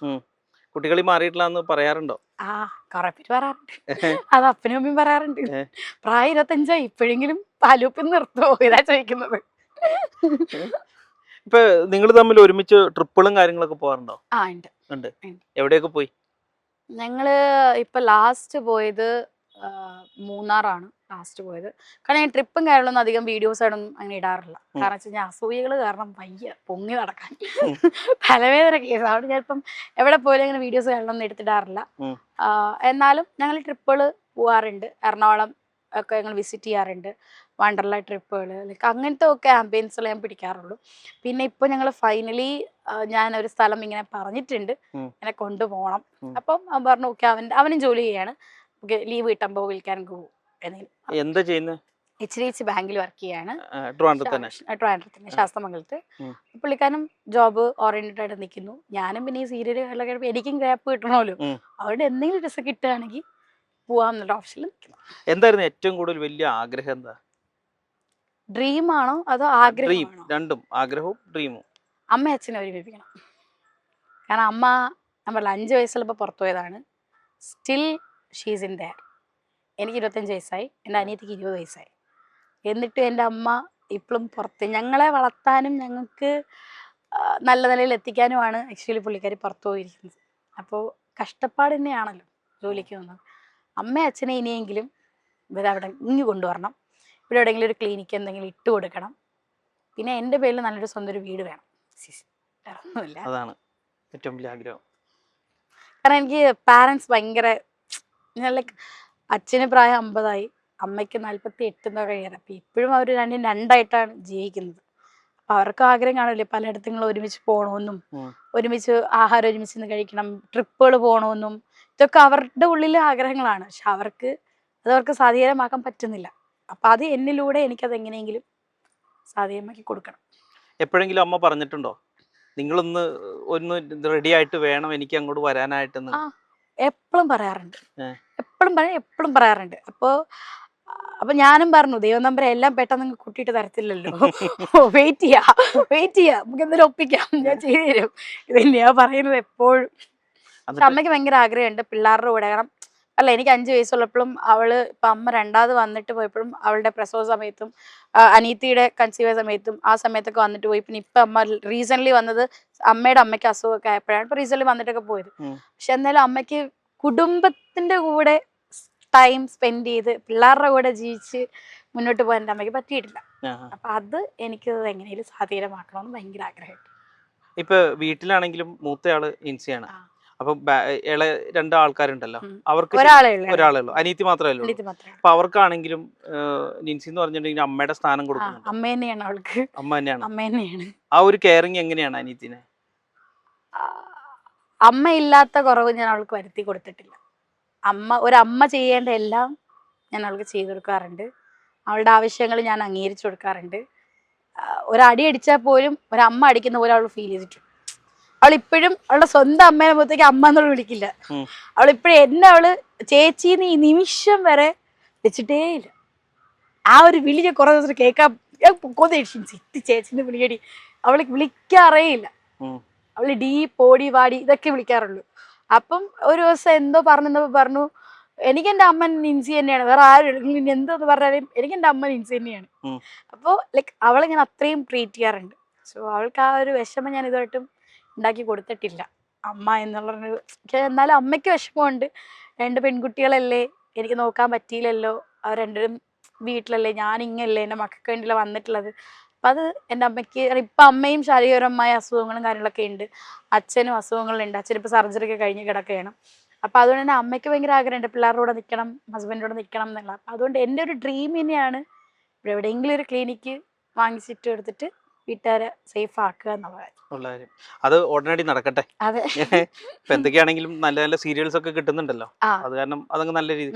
കുട്ടികളി മാറിയിട്ടില്ലാന്ന് പറയാറുണ്ടോ? കുറെ പേര് പറയാറുണ്ട്, അത് അപ്പനും അമ്മയും പറയാറുണ്ട്. പ്രായം 25 ഇപ്പോഴെങ്കിലും പാലൂപ്പിൽ നിർത്തുമോ ഇതാ ചോദിക്കുന്നത്. ഇപ്പൊ നിങ്ങൾ തമ്മിൽ ഒരുമിച്ച് ട്രിപ്പുകളും കാര്യങ്ങളൊക്കെ പോകാറുണ്ടോ? ആ ഉണ്ട്. ഉണ്ട്. എവിടെയൊക്കെ പോയി? ഞങ്ങള് ഇപ്പൊ ലാസ്റ്റ് പോയത് മൂന്നാറാണ് ലാസ്റ്റ് പോയത്. കാരണം ഞാൻ ട്രിപ്പും കാര്യങ്ങളൊന്നും അധികം വീഡിയോസ് ആയിട്ടൊന്നും അങ്ങനെ ഇടാറില്ല. കാരണം വെച്ച് കഴിഞ്ഞാൽ അസൂയകള് കാരണം വയ്യ പൊങ്ങി നടക്കാൻ തലവേദന കേസ്. അവിടെ ഞാനിപ്പം എവിടെ പോയാലും അങ്ങനെ വീഡിയോസ് കാര്യങ്ങളൊന്നും എടുത്തിടാറില്ല. എന്നാലും ഞങ്ങൾ ട്രിപ്പുകൾ പോവാറുണ്ട്. എറണാകുളം ഒക്കെ ഞങ്ങൾ വിസിറ്റ് ചെയ്യാറുണ്ട്. വണ്ടർല ട്രിപ്പുകൾ ലൈക്ക് അങ്ങനത്തെ ഒക്കെ ആംബിയൻസുകൾ ഞാൻ പിടിക്കാറുള്ളൂ. പിന്നെ ഇപ്പൊ ഞങ്ങൾ ഫൈനലി ഞാൻ ഒരു സ്ഥലം ഇങ്ങനെ പറഞ്ഞിട്ടുണ്ട് എന്നെ കൊണ്ടുപോകണം. അപ്പം അവൻ പറഞ്ഞു ഓക്കെ, അവനും ജോലി ചെയ്യാണ്, ലീവ് കിട്ടുമ്പോൾ വിളിക്കാൻ പോകും. എന്താ ചെയ്യുന്നത്? HDFC ബാങ്കിൽ വർക്ക് ചെയ്യാണ്, ട്രിവാൻഡ്രത്ത് ശാസ്തമംഗലത്ത്. പുള്ളിക്കാരനും ജോബ് ഓറിയന്റഡ് ആയിട്ട് നിൽക്കുന്നു. ഞാനും പിന്നെ ഈ സീരിയൽ എനിക്കും ഗ്യാപ്പ് കിട്ടണമല്ലോ, അവരുടെ എന്തെങ്കിലും രസം കിട്ടുകയാണെങ്കിൽ പോവാന്നുള്ള ഓപ്ഷനിൽ നിൽക്കുന്നു. എന്തായിരുന്നു ഏറ്റവും കൂടുതൽ വലിയ ആഗ്രഹം? എന്താ ഡ്രീം ആണോ അതോ ആഗ്രഹമാണോ? രണ്ടും, ആഗ്രഹവും ഡ്രീമും. അമ്മ അച്ഛനെ ഒരുമിപ്പിക്കണം. കാരണം അമ്മ നമ്മൾ 5 വയസ്സുള്ളപ്പോൾ പുറത്തു പോയതാണ്. Still she's in their. എനിക്ക് 25 വയസ്സായി, എൻ്റെ അനിയത്തിക്ക് 20 വയസ്സായി. എന്നിട്ടും എൻ്റെ അമ്മ ഇപ്പോഴും പുറത്ത് ഞങ്ങളെ വളർത്താനും ഞങ്ങൾക്ക് നല്ല നിലയിൽ എത്തിക്കാനുമാണ് ആക്ച്വലി പുള്ളിക്കാരി പുറത്തു പോയിരിക്കുന്നത്. അപ്പോൾ കഷ്ടപ്പാട് തന്നെയാണല്ലോ ജോലിക്ക് വന്നത്. അമ്മയും അച്ഛനെ ഇനിയെങ്കിലും ഇവരവിടെ ഇങ്ങ് കൊണ്ടുവരണം. ഇവിടെ എവിടെയെങ്കിലും ഒരു ക്ലിനിക്ക് എന്തെങ്കിലും ഇട്ട് കൊടുക്കണം. പിന്നെ എൻ്റെ പേരിൽ നല്ലൊരു സ്വന്തം ഒരു വീട് വേണം. ഒന്നുമില്ല, അതാണ് ഏറ്റവും വലിയ ആഗ്രഹം. കാരണം എനിക്ക് പാരൻസ് ഭയങ്കര ലൈക്ക് അച്ഛന് പ്രായം 50 അമ്മയ്ക്ക് 48 എന്നൊക്കെ കഴിയാറ്. അപ്പം ഇപ്പോഴും അവർ രണ്ടായിട്ടാണ് ജീവിക്കുന്നത്. അപ്പം അവർക്ക് ആഗ്രഹം കാണില്ലേ പലയിടത്തും ഒരുമിച്ച് പോകണമെന്നും ഒരുമിച്ച് ആഹാരം ഒരുമിച്ച് നിന്ന് കഴിക്കണം, ട്രിപ്പുകൾ പോകണമെന്നും. ഇതൊക്കെ അവരുടെ ഉള്ളിലെ ആഗ്രഹങ്ങളാണ്. പക്ഷെ അതവർക്ക് സാധീകരമാക്കാൻ പറ്റുന്നില്ല. അപ്പം അത് എന്നിലൂടെ എനിക്കത് എങ്ങനെയെങ്കിലും സാധീകരമാക്കി കൊടുക്കണം. എപ്പോഴെങ്കിലും അമ്മ പറഞ്ഞിട്ടുണ്ടോ നിങ്ങളൊന്ന് റെഡി ആയിട്ട് വേണം എനിക്ക് അങ്ങോട്ട് വരാനായിട്ടെന്ന്? എപ്പോഴും പറയാറുണ്ട്, എപ്പോഴും പറയാറുണ്ട്. അപ്പൊ ഞാനും പറഞ്ഞു ദൈവം നമ്പരെ എല്ലാം പെട്ടെന്ന് കൂട്ടിയിട്ട് തരത്തില്ലല്ലോ, വെയിറ്റ് ചെയ്യാ നമുക്ക് എന്തെങ്കിലും ഒപ്പിക്കാം, ഞാൻ ചെയ്തു തരും. ഇതന്നെയാ പറയുന്നത് എപ്പോഴും. അമ്മയ്ക്ക് ഭയങ്കര ആഗ്രഹമുണ്ട് പിള്ളേരുടെ കൂടെ. കാരണം എനിക്ക് 5 വയസ്സുള്ളപ്പോഴും ഇപ്പൊ അമ്മ രണ്ടാമത് വന്നിട്ട് പോയപ്പോഴും അവളുടെ പ്രസവ സമയത്തും അനീത്തിയുടെ കൺസീവ് സമയത്തും ആ സമയത്തൊക്കെ വന്നിട്ട് പോയി. പിന്നെ ഇപ്പൊ അമ്മ റീസെന്റ് വന്നത് അമ്മയുടെ അമ്മയ്ക്ക് അസുഖമൊക്കെ ആയപ്പോഴാണ് ഇപ്പൊ റീസെന്റ് വന്നിട്ടൊക്കെ പോയത്. പക്ഷെ എന്നാലും അമ്മയ്ക്ക് കുടുംബത്തിന്റെ കൂടെ ടൈം സ്പെൻഡ് ചെയ്ത് പിള്ളേരുടെ കൂടെ ജീവിച്ച് മുന്നോട്ട് പോകാൻ എൻ്റെ അമ്മയ്ക്ക് പറ്റിയിട്ടില്ല. അപ്പൊ അത് എനിക്ക് എങ്ങനെയും സാധീനമാക്കണമെന്ന് ഭയങ്കര ആഗ്രഹമുണ്ട്. ഇപ്പൊ വീട്ടിലാണെങ്കിലും മൂത്തയാള് ഇൻസിയാണ്. അപ്പൊ 2 ആൾക്കാരുണ്ടല്ലോ, അവർക്ക് ഒരാളേ ഉള്ളൂ, അനീത്തി മാത്രമേ ഉള്ളൂ. അപ്പൊ അവർക്കാണെങ്കിലും നിൻസി എന്ന് പറഞ്ഞിട്ടുണ്ടെങ്കിൽ അമ്മയുടെ സ്ഥാനം കൊടുക്കുന്നുണ്ട്. അമ്മ തന്നെയാണ് അവൾക്ക്, അമ്മ തന്നെയാണ്. ആ ഒരു കെയറിങ് എങ്ങനെയാണ് അനീത്തിനെ? അമ്മ ഇല്ലാത്ത കുറവ് ഞാൻ അവൾക്ക് വരുത്തി കൊടുത്തിട്ടില്ല. ഒരമ്മ ചെയ്യേണ്ട എല്ലാം ഞാൻ അവൾക്ക് ചെയ്തു കൊടുക്കാറുണ്ട്. അവളുടെ ആവശ്യങ്ങൾ ഞാൻ അംഗീകരിച്ചു കൊടുക്കാറുണ്ട്. ഒരടി അടിച്ചാൽ പോലും ഒരമ്മ അടിക്കുന്ന പോലെ അവൾ ഫീൽ ചെയ്തിട്ടുണ്ട്. അവളിപ്പോഴും അവളുടെ സ്വന്തം അമ്മേനെ മുഖത്തേക്ക് അമ്മ എന്നുള്ള വിളിക്കില്ല. അവളിപ്പോഴും അവള് ചേച്ചീന്ന് ഈ നിമിഷം വരെ വെച്ചിട്ടേ ഇല്ല. ആ ഒരു വിളി ഞാൻ കുറെ ദിവസം കേൾക്കാൻ ചേച്ചിന്റെ വിളിയടി അവള് വിളിക്കാറേ ഇല്ല. അവള് ഡീ പോടി വാടി ഇതൊക്കെ വിളിക്കാറുള്ളൂ. അപ്പം ഒരു ദിവസം എന്തോ പറഞ്ഞു എനിക്ക് എൻ്റെ അമ്മ നിൻസി തന്നെയാണ്, വേറെ ആരും എന്തോന്ന് പറഞ്ഞാലും എനിക്ക് എൻ്റെ അമ്മ നിൻസി തന്നെയാണ്. അപ്പോൾ ലൈക്ക് അവളിങ്ങനെ അത്രയും ട്രീറ്റ് ചെയ്യാറുണ്ട്. സോ അവൾക്ക് ആ ഒരു വിഷമം ഞാൻ ഇതുമായിട്ടും ഉണ്ടാക്കി കൊടുത്തിട്ടില്ല അമ്മ എന്നുള്ളൊരു. എന്നാലും അമ്മയ്ക്ക് വിഷമമുണ്ട്. 2 പെൺകുട്ടികളല്ലേ, എനിക്ക് നോക്കാൻ പറ്റിയില്ലല്ലോ, അവർ രണ്ടും വീട്ടിലല്ലേ, ഞാൻ ഇങ്ങല്ലേ എൻ്റെ മക്കൾക്ക് വേണ്ടിയില്ല വന്നിട്ടുള്ളത്. അപ്പം അത് എൻ്റെ അമ്മയ്ക്ക് ഇപ്പം അമ്മയും ശാരീരികപരമായ അസുഖങ്ങളും കാര്യങ്ങളൊക്കെ ഉണ്ട്, അച്ഛനും അസുഖങ്ങളുണ്ട്. അച്ഛനിപ്പോൾ സർജറി ഒക്കെ കഴിഞ്ഞ് കിടക്കുകയാണ്. അപ്പം അതുകൊണ്ട് തന്നെ അമ്മയ്ക്ക് ഭയങ്കര ആഗ്രഹമുണ്ട് പിള്ളേരുടെ കൂടെ നിൽക്കണം, ഹസ്ബൻഡിനോട് നിൽക്കണം എന്നുള്ള. അപ്പം അതുകൊണ്ട് എൻ്റെ ഒരു ഡ്രീം തന്നെയാണ് ഇവിടെ എവിടെയെങ്കിലും ഒരു ക്ലിനിക്ക് വാങ്ങിച്ചിട്ട് എടുത്തിട്ട് വീട്ടുകാരെ സേഫ് ആക്കുക എന്നുള്ളത്. അത് ഉടനടി നടക്കട്ടെ. അതെ. ഇപ്പൊ എന്തൊക്കെയാണെങ്കിലും നല്ല നല്ല സീരിയൽസ് ഒക്കെ കിട്ടുന്നുണ്ടല്ലോ, അത് കാരണം അതങ്ങ് നല്ല രീതി